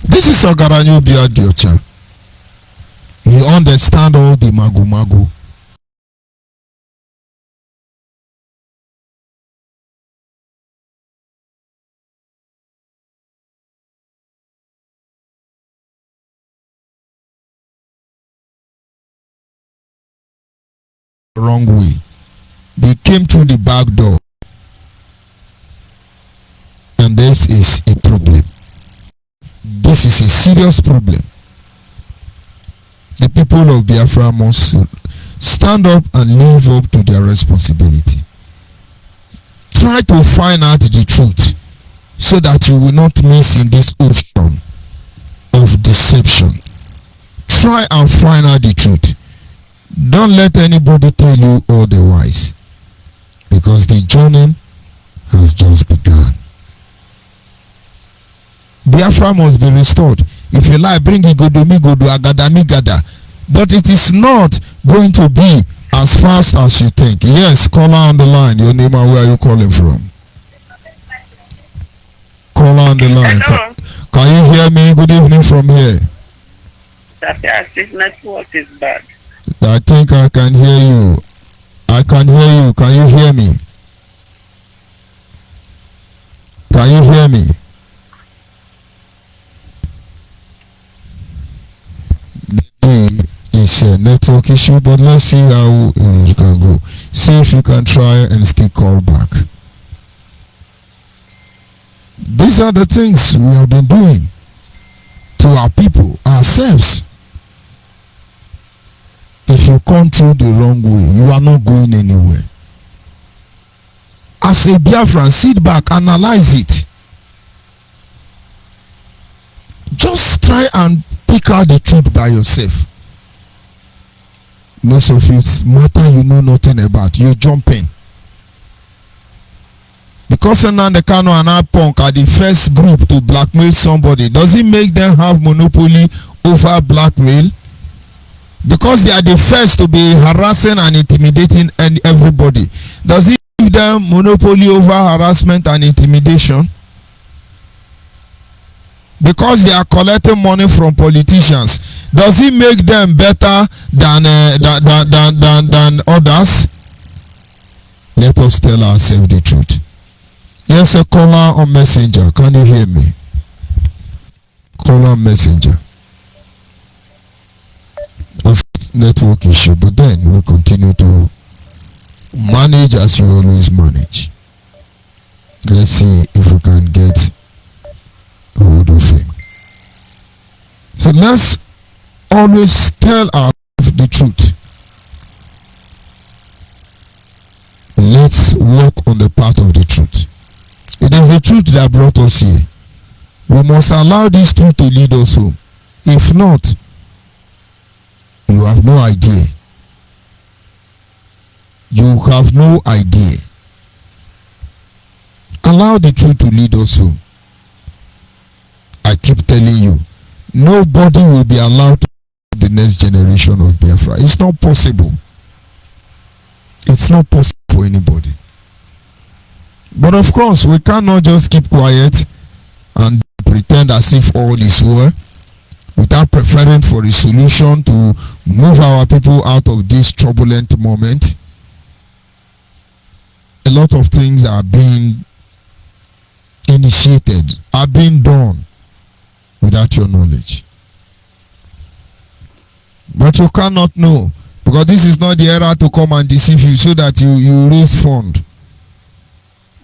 This is Ogaranyo Biadiocha. You understand all the magu. Wrong way. They came through the back door. And this is a problem. This is a serious problem. The people of Biafra must stand up and live up to their responsibility. Try to find out the truth so that you will not miss in this ocean of deception. Try and find out the truth. Don't let anybody tell you otherwise, because the journey has just begun. Biafra must be restored. If you like, bring Igodomi Godo Agadami Gada. but it is not going to be as fast as you think. Yes, caller on the line. Your name and where are you calling from? Caller on the line. Can you hear me? Good evening from here. This network is bad. I think I can hear you. I can hear you. Can you hear me? Can you hear me? Maybe it's a network issue, but let's see how it can go. See if you can try and still call back. These are the things we have been doing to our people, ourselves. If you come through the wrong way, you are not going anywhere. As a Biafran, sit back, analyze it. Just try and pick out the truth by yourself. Most of it matter you know nothing about. You jump in. Because Nnamdi Kanu and Punk are the first group to blackmail somebody, does it make them have monopoly over blackmail? Because they are the first to be harassing and intimidating everybody, does it give them monopoly over harassment and intimidation? Because they are collecting money from politicians, does it make them better than others? Let us tell ourselves the truth. Yes, a caller on messenger. Can you hear me? Caller on messenger. Of network issue, but then we continue to manage as you always manage. Let's see if we can get hold of him. So let's always tell ourselves the truth. Let's walk on the path of the truth. It is the truth that brought us here. We must allow this truth to lead us home. If not, you have no idea. You have no idea. Allow the truth to lead us home. I keep telling you, nobody will be allowed to be the next generation of Biafra. It's not possible. It's not possible for anybody. But of course, we cannot just keep quiet and pretend as if all is well without preferring for a solution to move our people out of this turbulent moment. A lot of things are being initiated, are being done without your knowledge. But you cannot know, because this is not the era to come and deceive you so that you raise fund.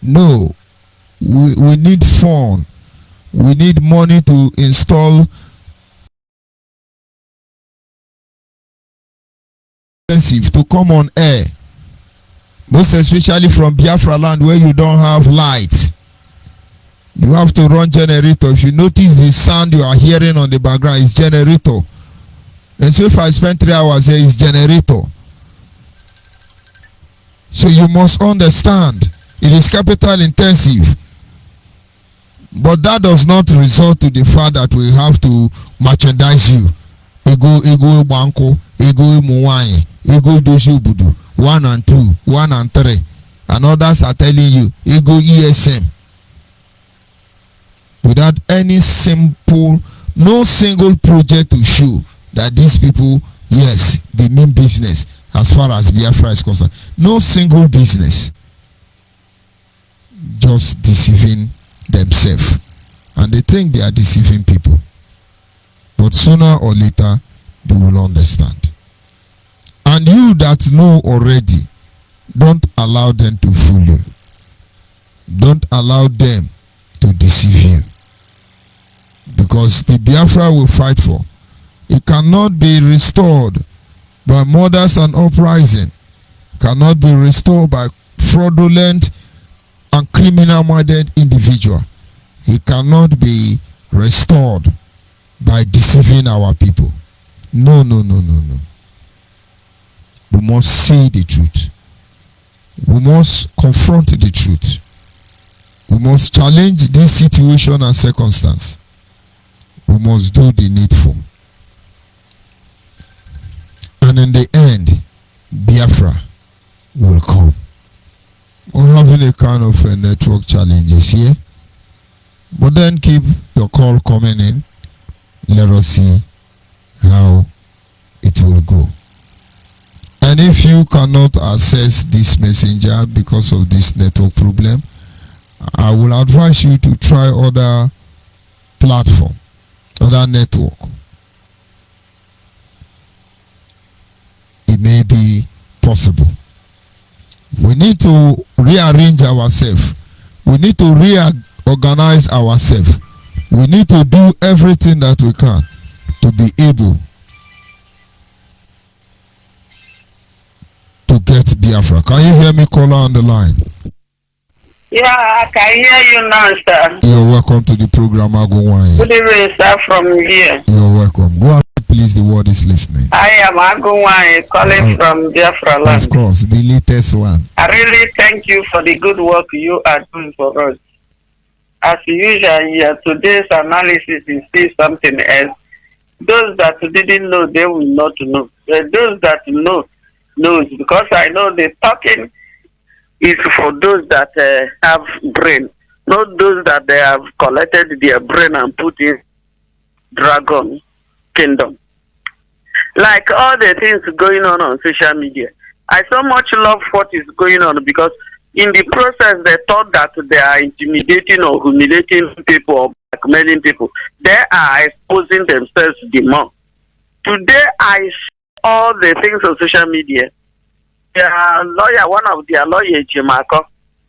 No, we need fund. We need money to install to come on air, most especially from Biafra land where you don't have light. You have to run generator. If you notice the sound you are hearing on the background is generator. And so if I spend 3 hours here, it's generator. So you must understand, it is capital intensive. But that does not result to the fact that we have to merchandise you. Ego banko, ego muwanye, ego dojubudu, 1 and 2, 1 and 3. And others are telling you, ego ESM. Without any simple, no single project to show that these people, yes, they mean business as far as Biafra is concerned. No single business. Just deceiving themselves. And they think they are deceiving people. But sooner or later, they will understand. And you that know already, don't allow them to fool you. Don't allow them to deceive you. Because the Biafra will fight for, it cannot be restored by murders and uprising. It cannot be restored by fraudulent and criminal-minded individual. It cannot be restored by deceiving our people. No, no, no, no, no. We must say the truth. We must confront the truth. We must challenge this situation and circumstance. We must do the needful. And in the end, Biafra will come. We're having a kind of a network challenges here. But then keep your call coming in. Let us see how it will go. And if you cannot access this messenger because of this network problem, I will advise you to try other platform, other network. It may be possible. We need to rearrange ourselves. We need to reorganize ourselves. We need to do everything that we can to be able to get Biafra. Can you hear me, caller on the line? Yeah, I can hear you now, sir. You're welcome to the program, Agowanye. Good evening, sir, from here. You're welcome. Go ahead, please. The word is listening. I am Agowanye, calling from Biafra land. Of course, the latest one. I really thank you for the good work you are doing for us. As usual, yeah, today's analysis is still something else. Those that didn't know, they will not know. Those that know, knows, because I know the talking is for those that have brain, not those that they have collected their brain and put in dragon kingdom. Like all the things going on social media, I so much love what is going on, because in the process they thought that they are intimidating or humiliating people or blackmailing people. They are exposing themselves the more. Today I saw all the things on social media. Their lawyer, one of their lawyers, Jimako,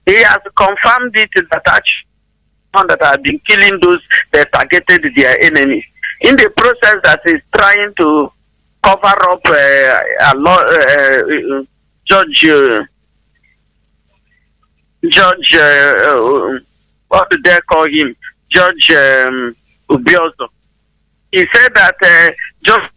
he has confirmed it that actually that have been killing those that targeted their enemies. In the process that is trying to cover up Judge, what do they call him? Judge Ubiozo. He said that just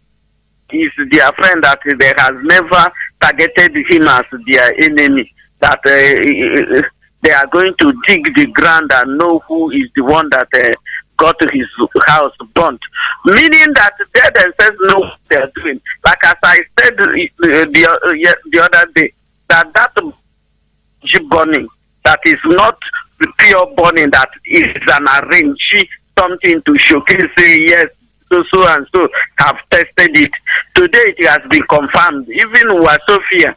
is their friend, that they has never targeted him as their enemy, that they are going to dig the ground and know who is the one that got his house burnt. Meaning that they themselves know what they are doing. Like as I said the other day, that burning, that is not pure burning, that is an arranged something to showcase, say, yes, so and so have tested it. Today it has been confirmed. Even Wasofia,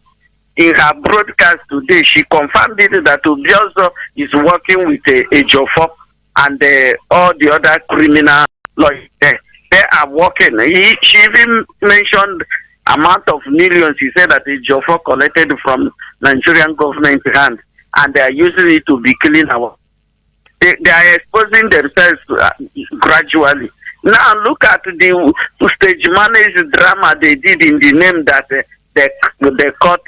in her broadcast today, she confirmed it that Ubiozo is working with a Jofo and all the other criminal lawyers there. They are working. She even mentioned amount of millions. He said that the Jofo collected from Nigerian government hand, and they are using it to be killing our. They are exposing themselves gradually. Now look at the stage managed drama they did in the name that they caught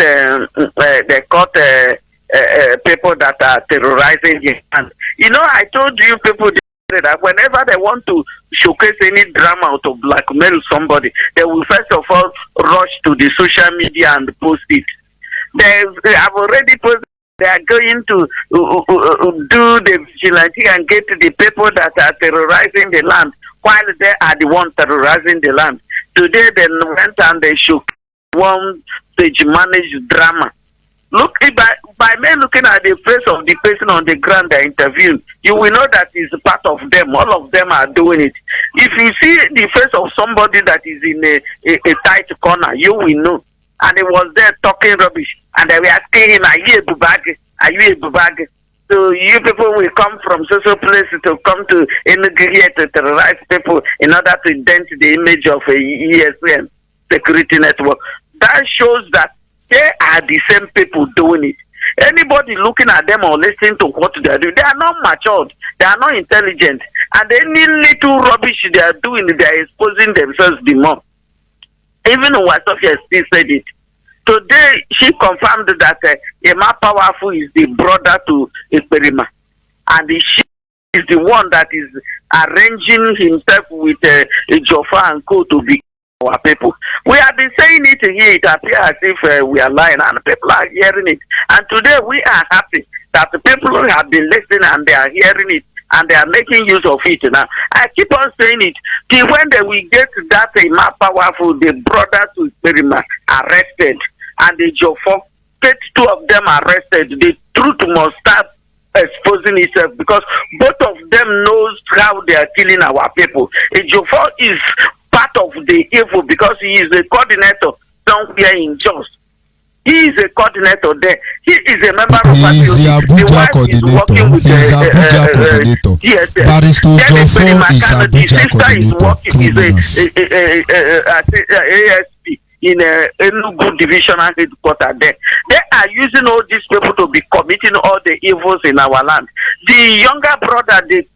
people that are terrorizing the land. You know, I told you people that whenever they want to showcase any drama or to blackmail somebody, they will first of all rush to the social media and post it. They have already posted. They are going to do the vigilante and get the people that are terrorizing the land, while they are the ones terrorizing the land. Today they went and they shook one stage managed drama. Look, by me looking at the face of the person on the ground they interviewed, you will know that it's part of them. All of them are doing it. If you see the face of somebody that is in a tight corner, you will know. And he was there talking rubbish, and they were asking him, "Are you a bubag? Are you a bubag?" So you people will come from social places to come to here to terrorize people in order to dent the image of a ESN security network. That shows that they are the same people doing it. Anybody looking at them or listening to what they are doing, they are not matured, they are not intelligent, and any little rubbish they are doing, they are exposing themselves the more. Even Wasofia still said it. Today, she confirmed that Emma Powerful is the brother to Ekperima. And she is the one that is arranging himself with Jofa and Co. to be our people. We have been saying it here. It appears as if we are lying, and people are hearing it. And today, we are happy that the people have been listening and they are hearing it. and they are making use of it now. I keep on saying it. Till when they will get that more powerful, the brothers to experiment arrested, and the Jofo get 2 of them arrested, the truth must start exposing itself, because both of them knows how they are killing our people. Jofo is part of the evil because he is a coordinator somewhere in Jos. He is a coordinator there. He is a member of He is the Abuja coordinator. He is Abuja coordinator. Yes. Barrister Jofo is Abuja coordinator. ASP in Enugu divisional headquarters there. They are using all these people to be committing all the evils in our land. The younger brother, the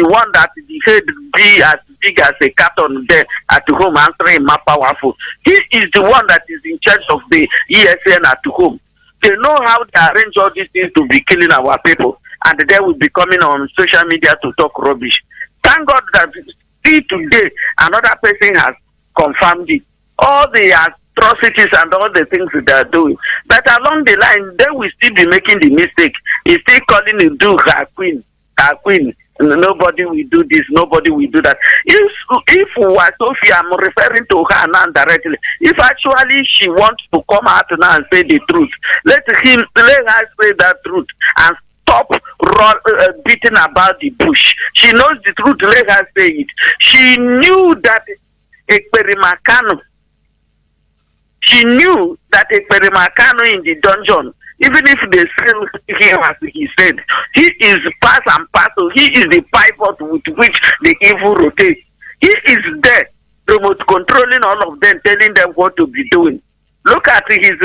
one that the head be as big as a carton there at home answering more powerful. He is the one that is in charge of the ESN at home. They know how to arrange all these things to be killing our people, and they will be coming on social media to talk rubbish. Thank God that see today another person has confirmed it. All the atrocities and all the things that they are doing. But along the line, they will still be making the mistake. He's still calling it do her queen. Nobody will do this, nobody will do that. If Sophia, I'm referring to her now directly. If actually she wants to come out now and say the truth, let her say that truth and stop beating about the bush. She knows the truth, let her say it. She knew that Ekperimakano. She knew that Ekperimakano in the dungeon, even if they still him as he said, he is part and parcel. He is the pivot with which the evil rotates. He is there, remote controlling all of them, telling them what to be doing. Look at his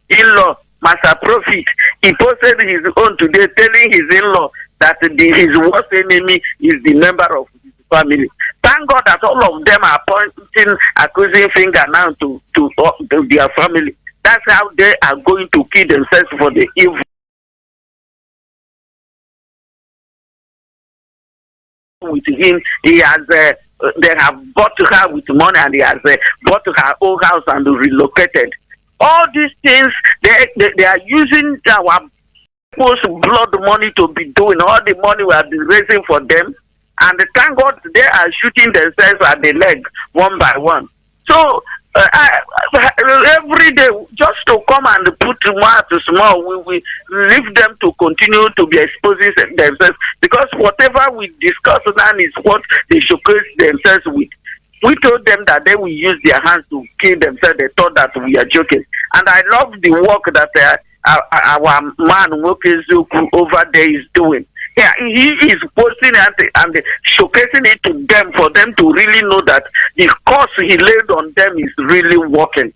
in-law, Master Prophet. He posted his own today, telling his in-law that his worst enemy is the member of his family. Thank God that all of them are pointing accusing finger now to their family. That's how they are going to kill themselves for the evil. With him, he has they have bought her with money, and he has bought her own house and relocated. All these things they are using our people's blood money to be doing. All the money we have been raising for them, and thank God they are shooting themselves at the leg one by one. So every day, just to come and put more to small, we leave them to continue to be exposing themselves, because whatever we discuss now is what they showcase themselves with. We told them that they will use their hands to kill themselves. They thought that we are joking. And I love the work that our man Wokezuku over there is doing. Yeah, he is posting and showcasing it to them for them to really know that the course he laid on them is really working.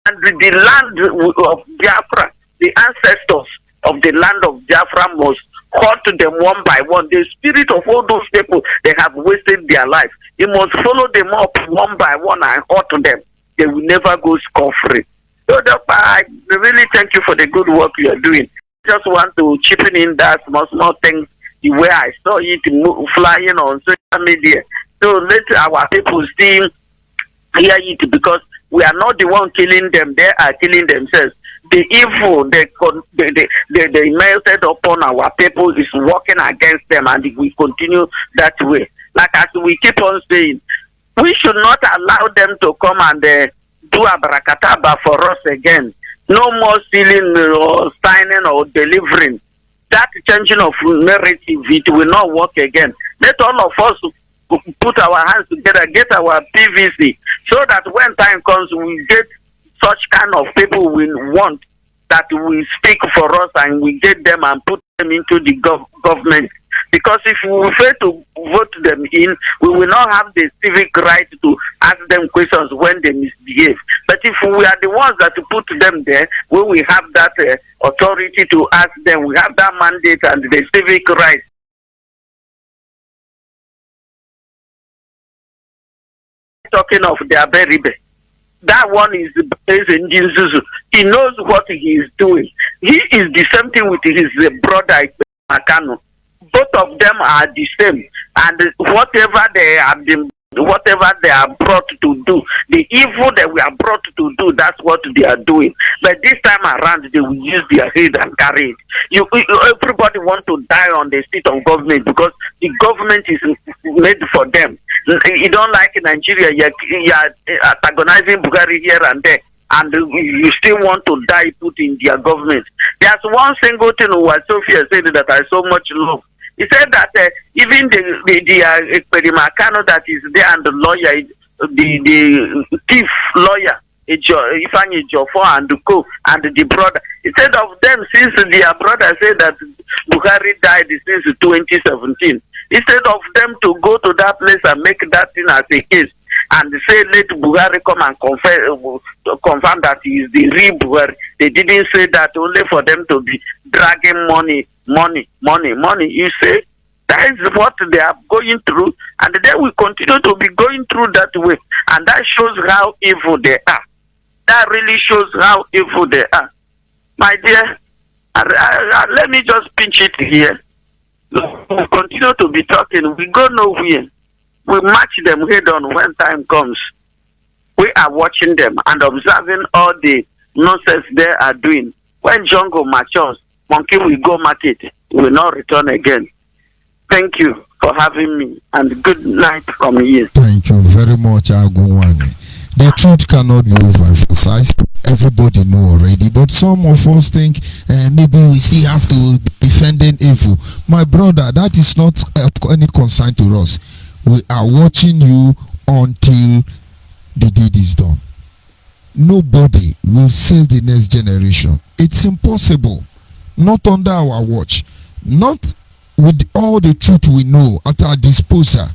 And the land of Biafra, the ancestors of the land of Biafra must hurt them one by one. The spirit of all those people, they have wasted their life. You must follow them up one by one and hurt them. They will never go scot-free. So Doctor, I really thank you for the good work you are doing. Just want to chip in that small things the way I saw it flying on social media. So let our people still hear it, because we are not the one killing them, they are killing themselves. The evil they melted upon our people is working against them, and we continue that way. Like as we keep on saying, we should not allow them to come and do abracadabra for us again. No more stealing or signing or delivering. That changing of narrative, it will not work again. Let all of us put our hands together, get our PVC, so that when time comes, we get such kind of people we want that will speak for us, and we get them and put them into the government. Because if we fail to vote them in, we will not have the civic right to ask them questions when they misbehave. But if we are the ones that put them there, we will have that authority to ask them. We have that mandate and the civic right. Talking of the Aberibe, that one is in Jinzuzu. He knows what he is doing. He is the same thing with his brother Makano. Both of them are the same, and whatever they have been whatever they are brought to do, the evil that we are brought to do, that's what they are doing. But this time around, they will use their head and carry it. Everybody want to die on the seat of government because the government is made for them. You don't like Nigeria, you're antagonizing Buhari here and there, and you still want to die put in their government. There's one single thing Sophia said that I so much love. He said that even the Perimakano that is there and the lawyer, the thief lawyer, Ifeanyi Ejiofor and the co and the brother, instead of them, since their brother said that Buhari died since 2017, instead of them to go to that place and make that thing as a case and say let Buhari come and confirm that he is the real Buhari, they didn't say that, only for them to be dragging money. You say that is what they are going through, and they will continue to be going through that way, and that shows how evil they are. That really shows how evil they are. My dear, let me just pinch it here. We continue to be talking. We go nowhere. We match them head on when time comes. We are watching them and observing all the nonsense they are doing. When jungle matures, monkey will go market. Will not return again. Thank you for having me, and good night from here. Thank you very much, Agunwani. The truth cannot be overemphasized. Everybody know already, but some of us think maybe we still have to defending evil. My brother, that is not any concern to us. We are watching you until the deed is done. Nobody will save the next generation. It's impossible. Not under our watch. Not with all the truth we know at our disposal.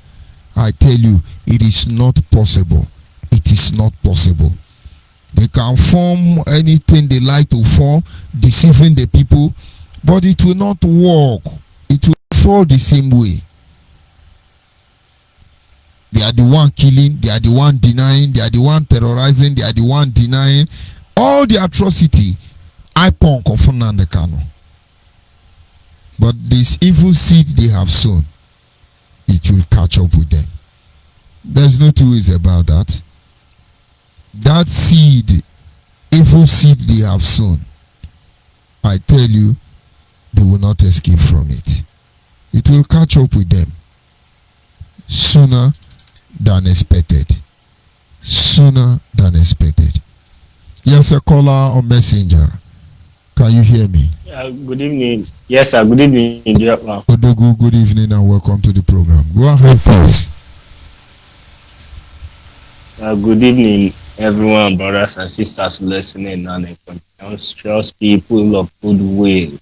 I tell you, it is not possible. It is not possible. They can form anything they like to form, deceiving the people, but it will not work. It will fall the same way. They are the one killing, they are the one denying, they are the one terrorizing, they are the one denying all the atrocity. I punk of Nnamdi Kanu. But this evil seed they have sown, it will catch up with them. There's no two ways about that. That seed, evil seed they have sown, I tell you, they will not escape from it. It will catch up with them sooner than expected. Sooner than expected. Yes, a caller or messenger. Can you hear me? Good evening. Yes, sir. Good evening. Odogu, good evening and welcome to the program. Go ahead, please. Good evening, everyone, brothers and sisters listening and conscious people of goodwill.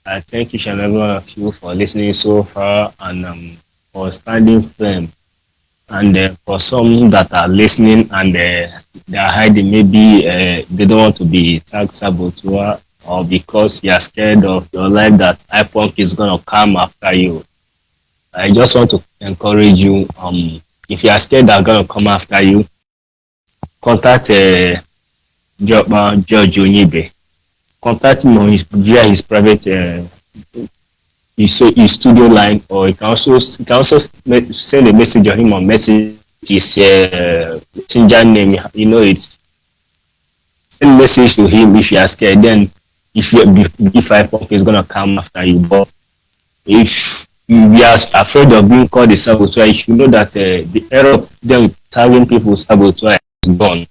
I thank each and every one of you for listening so far and for standing firm. And for some that are listening and they are hiding, maybe they don't want to be tagged saboteur, or because you are scared of your life that iPunk is going to come after you. I just want to encourage you, if you are scared they're going to come after you, contact George ONYIBE. Contact him on via his private his studio line, or you can also send a message on him on message his messenger name. You know it. Send message to him if you are scared. Then if iPunk is gonna come after you, but if you are afraid of being called a saboteur, you should know that the era of them targeting people saboteur is gone.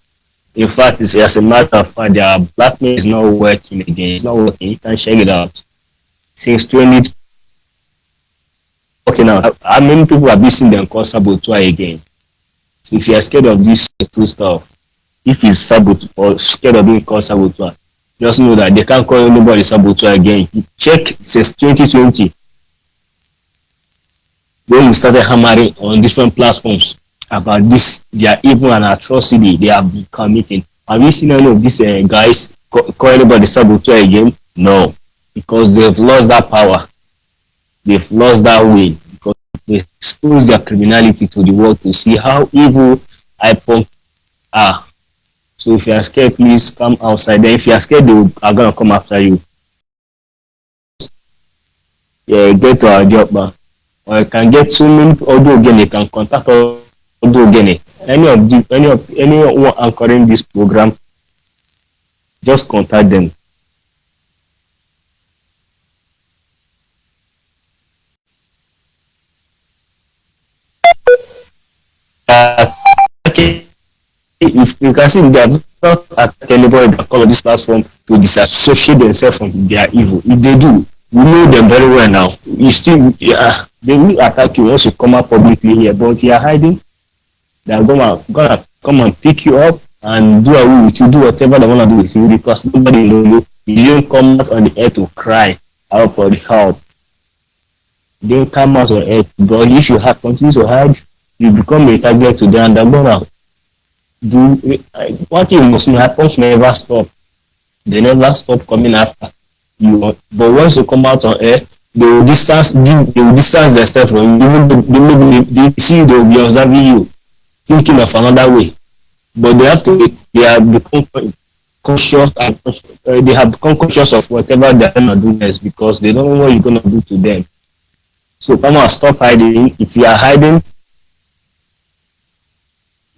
In fact, it's as a matter of fact, their blackmail is not working again. It's not working. You can check it out. Since 20. Okay, now, how many people have you seen them call saboteur again? So if you are scared of this two stuff, if it's saboteur or scared of being called saboteur, just know that they can't call anybody saboteur again. Check since 2020, when we started hammering on different platforms about this, their evil and atrocity they have been committing. Have you seen any of these guys call anybody saboteur again? No, because they've lost that power. They've lost that way because they expose their criminality to the world to see how evil iPunk are. So if you are scared, please come outside. Then if you are scared, they are going to come after you. Yeah, get to our job, man. Or you can get so many audio again, you can contact us do again. Anyone anchoring this program, just contact them. Okay, if you can see, they have not attacked anybody that call on this platform to disassociate themselves from their evil. If they do, we know them very well now. You still, yeah, they will attack you once you come out publicly here, but if you are hiding, they are gonna come and pick you up and do away with you, do whatever they wanna do with you, because nobody knows you. You don't come out on the air to cry out for the help. You don't come out on the air, but if you have continue to hide, you become a target to them, and they're gonna do one thing must happen, never stop. They never stop coming after you. But once you come out on air, they will distance themselves from you. Even they see you, they will be observing you, thinking of another way. But they have become conscious and they have become conscious of whatever they're gonna do next, because they don't know what you're gonna do to them. So come on, stop hiding. If you are hiding,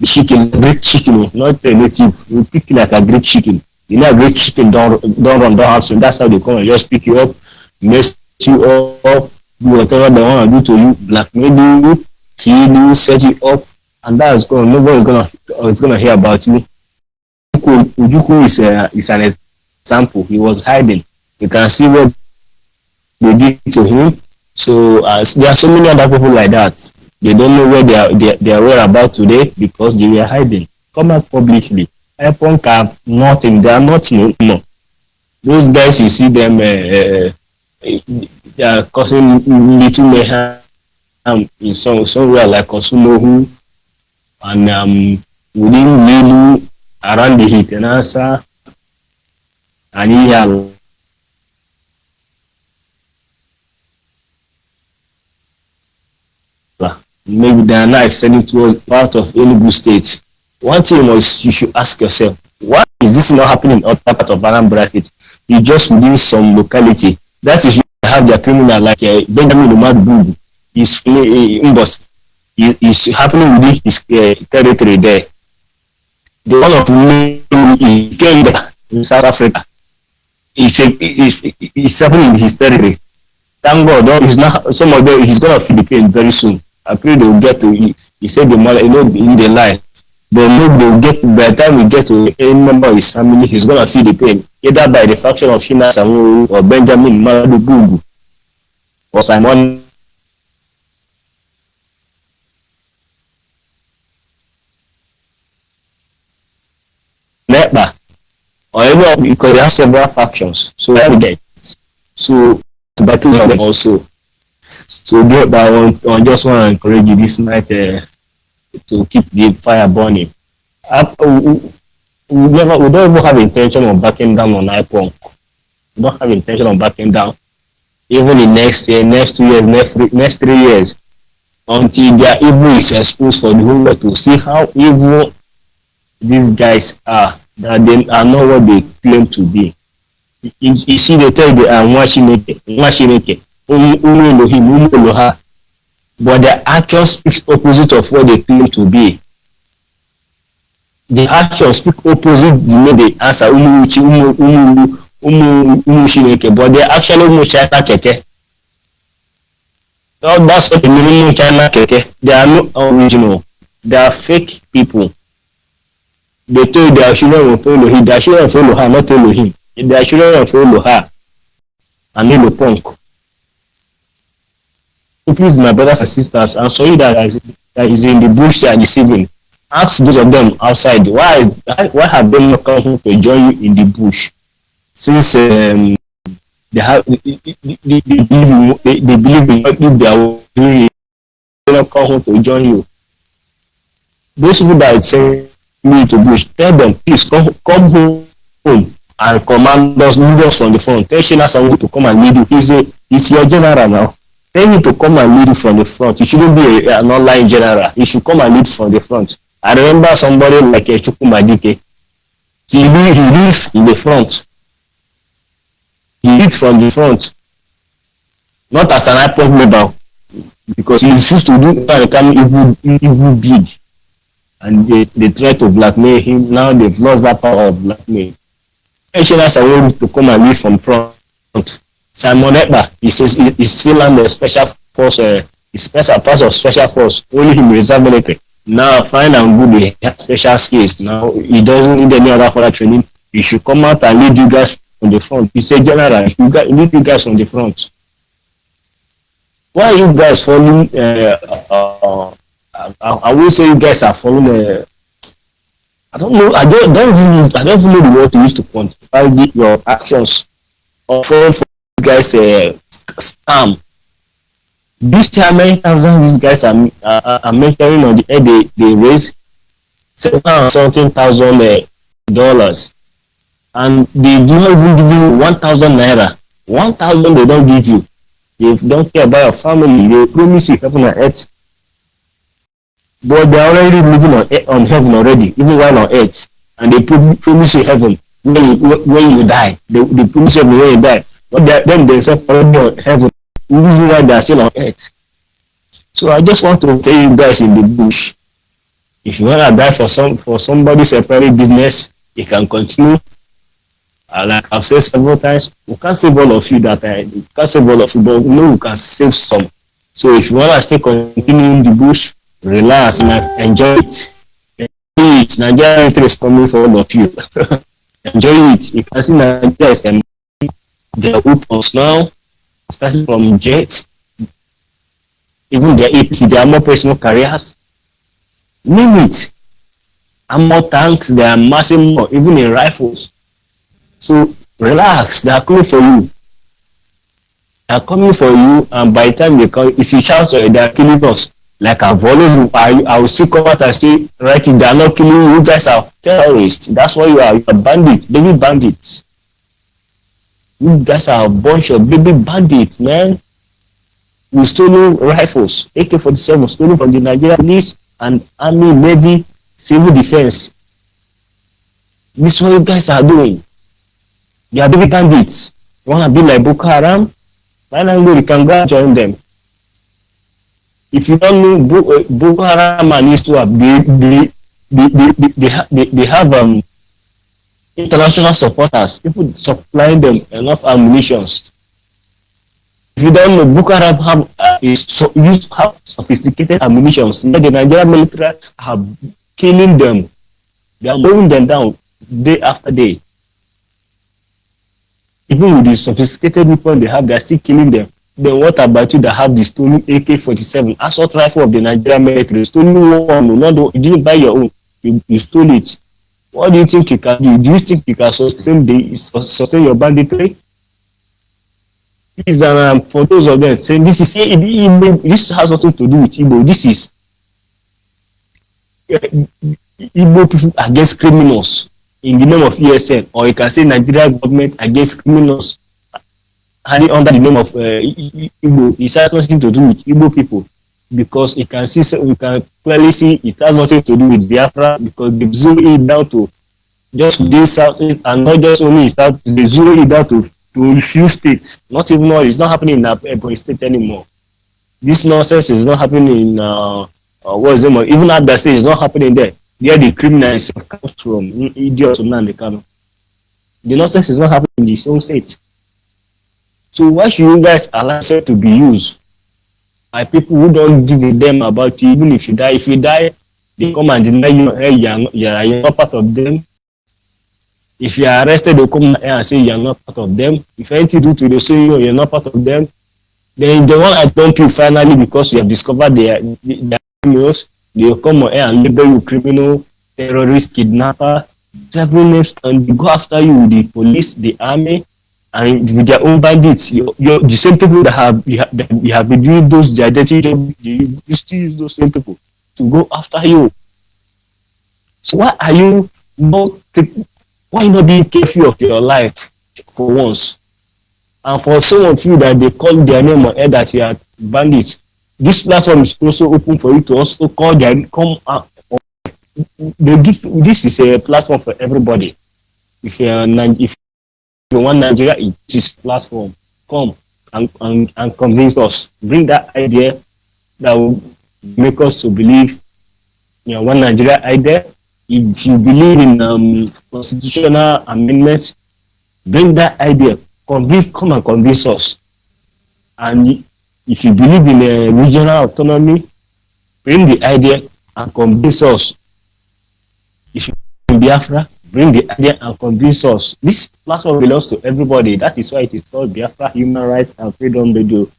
chicken, Greek chicken, not a native. You pick like a Greek chicken. You know, a Greek chicken don't run, don't have to. That's how they come and just pick you up, mess you up, do whatever they want to do to you, blackmail you, kill you, set you up, and that's gonna, nobody's gonna hear about you. Ujuku is an example. He was hiding. You can see what they did to him. So there are so many other people like that. They don't know where they are whereabouts today because they were hiding. Come out publicly. Punk have nothing. They are not no. Those guys, you see them, they are causing little mayhem in somewhere like Osunohu and within Lilu, around the Hitenasa, and Iyalo. Maybe they are now extending towards part of Enugu State. One thing you should ask yourself, why is this not happening in other part of Anambra State? You just within some locality. That is, you have their criminal like Benjamin Umadubu. Is happening within his territory there. The one of in Kenya, in South Africa, it's happening in his territory. Thank God, he's not, some of them, he's going to Philippines very soon. I pray they will get to, he said the mother, in the line. But look, they will get, by the time we get to any member of his family, he's going to feel the pain, either by the faction of Shina Samu or Benjamin Madugugu or Simon. Or everyone, because they have several factions. So every day. So to battle them also. So but I just want to encourage you this night to keep the fire burning. We don't even have intention of backing down on iPunk. We don't have intention of backing down. Even in next year, next 2 years, next 3 years, until their evil is exposed for the whole world to see how evil these guys are, that they are not what they claim to be. You see, they tell you they are Mwashineke, Elohim, Eloha, but their actions speak opposite of what they claim to be. The actions speak opposite the way they answer Umushineke, but they are actually Umushaka Keke. So that's what the meaning China Keke. They are not original. They are fake people. They tell you their children will follow him. Their children will follow her, not Elohim. Their children will follow her and Elopunk. So please, my brothers and sisters, I'm sorry that is in the bush they are deceiving. Ask those of them outside, why have they not come home to join you in the bush? Since they believe in what they are doing, they not come home to join you. Those people that say me to bush, tell them, please come home and command us, lead us from the front. Tell Shina Samu to come and lead you. He's your general now. Tell him to come and lead you from the front. You shouldn't be an online general. You should come and lead from the front. I remember somebody like Chukwumadike. He leads in the front. He leads from the front. Not as an iPod member, because he refused to do evil big. and they try to blackmail him. Now they've lost that power of blackmail. Pensioners are willing to come and lead from front. Simon Ekpa, he says he's still under special force, special part of special force, only him reserve military. Now, fine and good, he has special skills. Now, he doesn't need any other further training. He should come out and lead you guys from the front. He said, General, lead you guys from the front. Why are you guys following? I will say you guys are following. I don't know. I don't even know the word to use to quantify your actions or for these guys scam. This time, many thousand these guys are mentioning on the air they raise $7,000, and they do not even give you 1,000 naira. 1,000 they don't give you. They don't care about your family. They promise you heaven and earth, but they are already living on heaven already, even while on earth, and they promise you heaven when you die. They promise you heaven when you die, but then they say already on heaven, even while they are still on earth. So I just want to tell you guys in the bush, if you want to die for somebody's separate business, you can continue. Like I've said several times, we can't save all of you we can't save all of you, but we know we can save some. So if you want to stay continuing in the bush, relax, man, enjoy it. Enjoy it. Nigeria is coming for all of you. Enjoy it. You can see Nigeria is their weapons now, starting from jets, even their APC, their more personal carriers. Name it. And more tanks, they are massive more, even in rifles. So relax, they are coming for you. They are coming for you, and by the time they come, if you shout, they are killing us. Like I've always, I will still come out and say, right, they are not killing you, you guys are terrorists. That's what you are bandits, baby bandits. You guys are a bunch of baby bandits, man. We stolen rifles, AK-47 stolen from the Nigerian police and army, navy, civil defense. This is what you guys are doing. You are baby bandits. You want to be like Boko Haram? Finally, you can go and join them. If you don't know, Boko Haram and ISWAP, they have international supporters, people supplying them enough ammunition. If you don't know, Boko Haram have sophisticated ammunition. The Nigerian military are killing them. They are mowing them down day after day. Even with the sophisticated weapon they have, they are still killing them. Then what about you that have the stolen AK-47 assault rifle of the Nigerian military? Stolen one, you didn't buy your own. You stole it. What do you think you can do? Do you think you can sustain your banditry? Please, for those of them saying this has nothing to do with Igbo. This is Igbo people against criminals in the name of ESN, or you can say Nigerian government against criminals under the name of Igbo. It has nothing to do with Igbo people, because you can clearly see it has nothing to do with Biafra, because they zero it down to just this south, and not just only south, they zero it down to a few states. Not even more. It's not happening in Ebonyi State anymore. This nonsense is not happening in what is the name? Even at that state, it's not happening there. Where the criminals comes from, idiots of Nandekano. The nonsense is not happening in the same state. So why should you guys allow yourself to be used by people who don't give a damn about you? Even if you die, they come and deny you, hey, you're not part of them. If you are arrested, they'll come and say you're not part of them. If anything do to the say you're not part of them, then the one I dump you finally because you have discovered their criminals, they'll come on air and label you criminal, terrorist, kidnapper, several names, and they go after you with the police, the army, and with their own bandits. The same people that you have been doing those their dirty job, you still use those same people to go after you. So why are you not being careful of your life for once? And for some of you that they call their name on air that you are bandits, this platform is also open for you to also call come out. This is a platform for everybody. If you want Nigeria, it is platform. Come and convince us. Bring that idea that will make us to believe one Nigeria idea. If you believe in constitutional amendment, bring that idea. Come and convince us. And if you believe in regional autonomy, bring the idea and convince us. If you believe in Biafra, bring the idea and convince us. This platform belongs to everybody. That is why it is called Biafra Human Rights and Freedom Radio.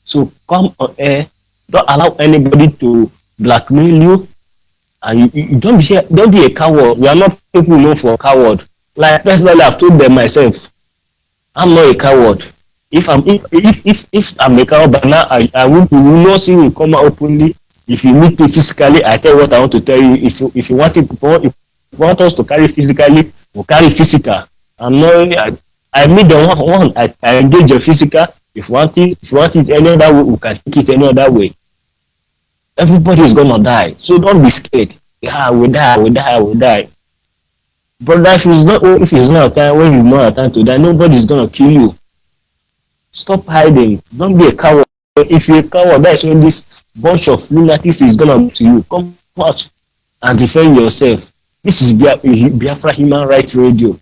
So come on air. Don't allow anybody to blackmail you. And you don't be a coward. We are not people known for coward. Like personally, I've told them myself, I'm not a coward. If I'm a coward, but now I will not see you come out openly. If you meet me physically, I tell you what I want to tell you. If you want us to carry physically, we'll carry physical. I'm not. I meet the one. I engage the physical. If you want it any other way, we can take it any other way. Everybody is gonna die, so don't be scared. Yeah, we die. Brother, if it's not a time, when it's not a time to die, nobody's gonna kill you. Stop hiding. Don't be a coward. If you're a coward, that's when this bunch of lunatics is gonna to you. Come out and defend yourself. This is Biafra Human Rights Radio.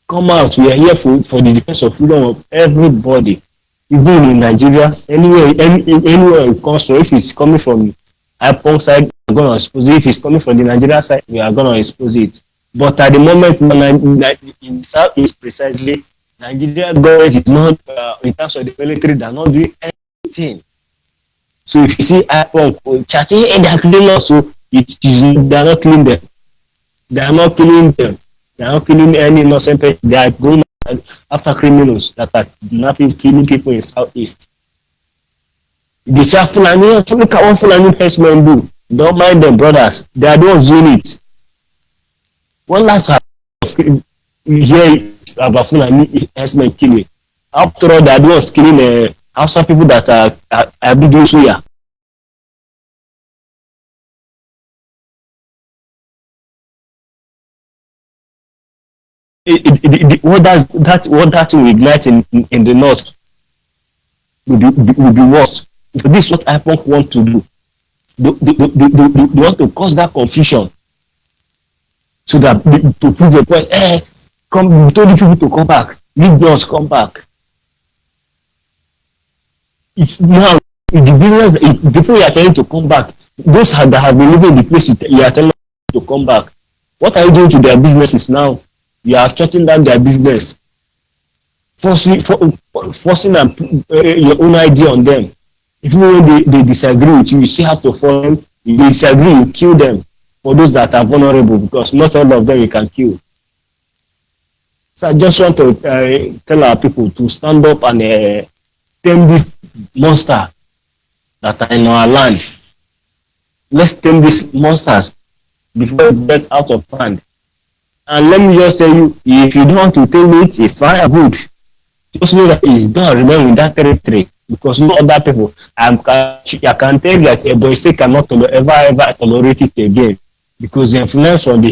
Come out. We are here for the defense of freedom of everybody. Even in Nigeria, anywhere it comes from, if it's coming from IPONG side, we're going to expose it. If it's coming from the Nigeria side, we are going to expose it. But at the moment, in Southeast precisely, Nigeria government is not, in terms of the military, they're not doing anything. So if you see IPONG chatting, and they're killing us, so they're not killing them. They are not killing them. They are not killing any innocent person. They are going after criminals that are killing people in Southeast. They say Fulani, look at what Fulani herdsmen do. Don't mind them, brothers. They are the ones doing it. One last time we hear about Fulani herdsmen killing. After all, they are the ones killing Hausa people that are doing suya. What that will ignite in the north will be worse. But this is what IPONG want to do. They want to cause that confusion so that to prove the point. We told the people to come back. Leave us come back. It's now the business. The people you are telling to come back. Those that have been living in the place you are telling to come back. What are you doing to their businesses now? You are shutting down their business, forcing your own idea on them. Even when they disagree with you, you still have to follow them. If they disagree, you kill them. For those that are vulnerable, because not all of them you can kill. So I just want to tell our people to stand up and tame this monster that are in our land. Let's tame these monsters before it gets out of hand. And let me just tell you, if you don't want to tell me it's fine, good. Just know that it's going to remain in that territory because no other people. I can tell you that a boy state cannot ever tolerate it again because the influence on the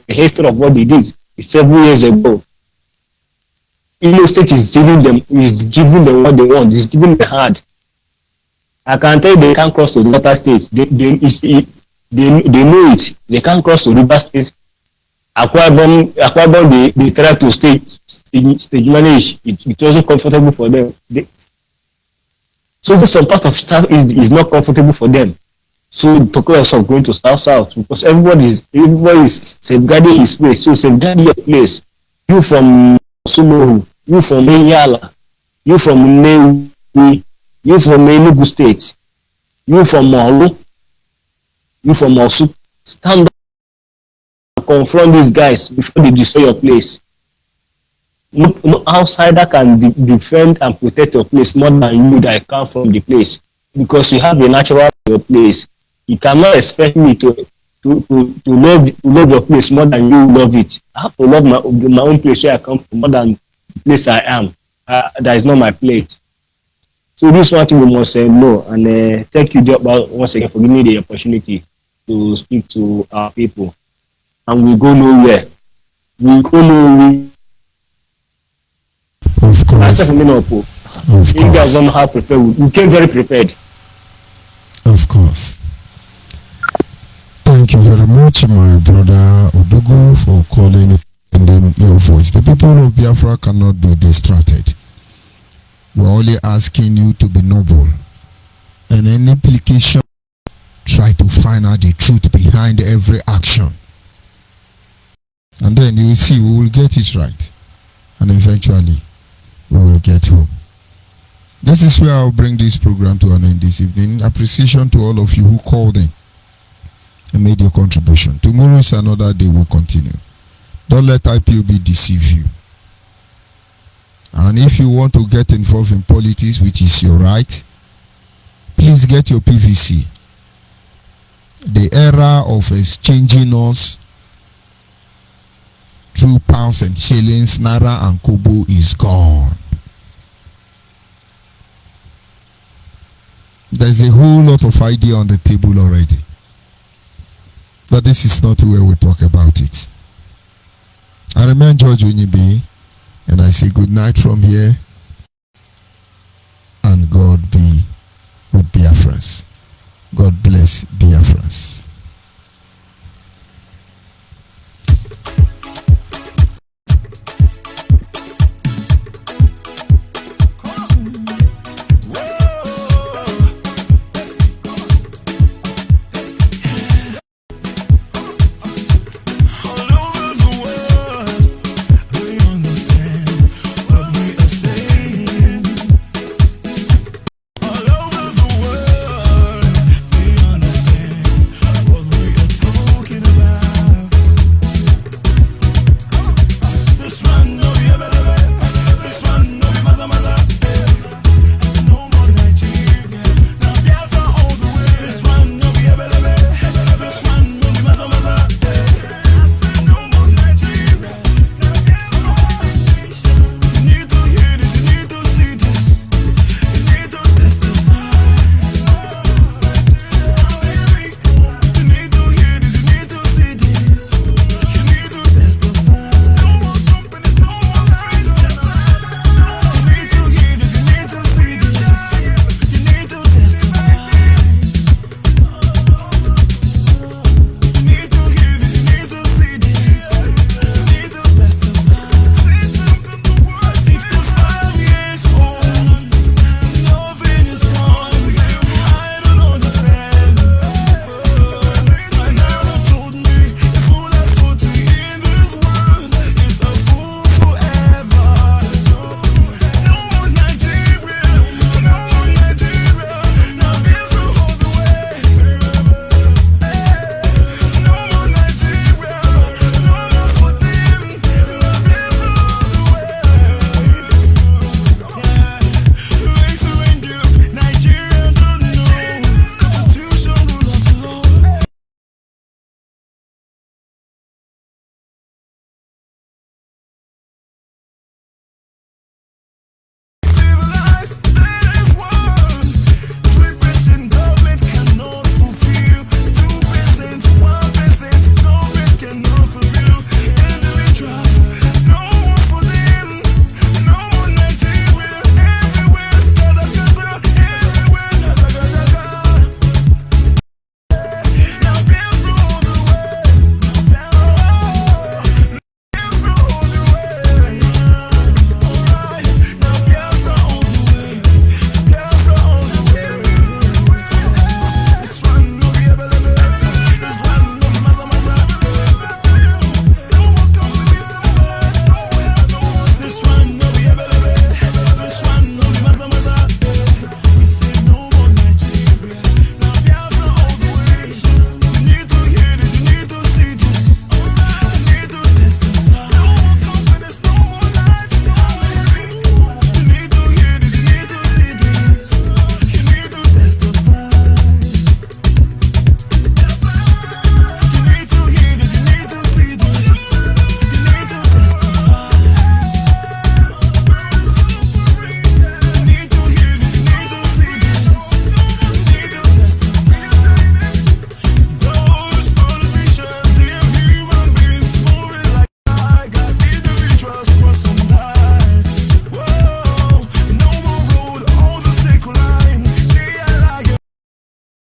history of what they did several years ago. Imo State is giving them what they want. It's giving them hard. I can tell you they can't cross to the other states. They know it. They can't cross to River State. Akwa Ibom, they try to stage manage. It wasn't comfortable for them. So some part of South is not comfortable for them. So talk of going to South because everybody is safeguarding his place. So safeguard your place. You from Sumoru, you from Eyala, you from Newi, you from Enugu State, you from Molu, you from Osu. Stand up. Confront these guys before they destroy your place. No outsider can defend and protect your place more than you that come from the place because you have a natural your place. You cannot expect me to love your place more than you love it. I have to love my own place where I come from more than the place I am. That is not my place. So this one thing we must say no. And thank you once again for giving me the opportunity to speak to our people. And we go nowhere. Of course. You guys don't know how prepared. We came very prepared. Of course. Thank Thank you very much, my brother Odugu, for calling and then your voice. The people of Biafra cannot be distracted. We're only asking you to be noble. And any implication, try to find out the truth behind every action. And then you will see we will get it right. And eventually, we will get home. This is where I'll bring this program to an end this evening. Appreciation to all of you who called in and made your contribution. Tomorrow is another day. We'll continue. Don't let IPOB deceive you. And if you want to get involved in politics, which is your right, please get your PVC. The era of exchanging us through pounds and shillings, naira and kobo is gone. There's a whole lot of idea on the table already. But this is not where we talk about it. I remain George ONYIBE, and I say good night from here. And God be with Biafrans. God bless Biafrans.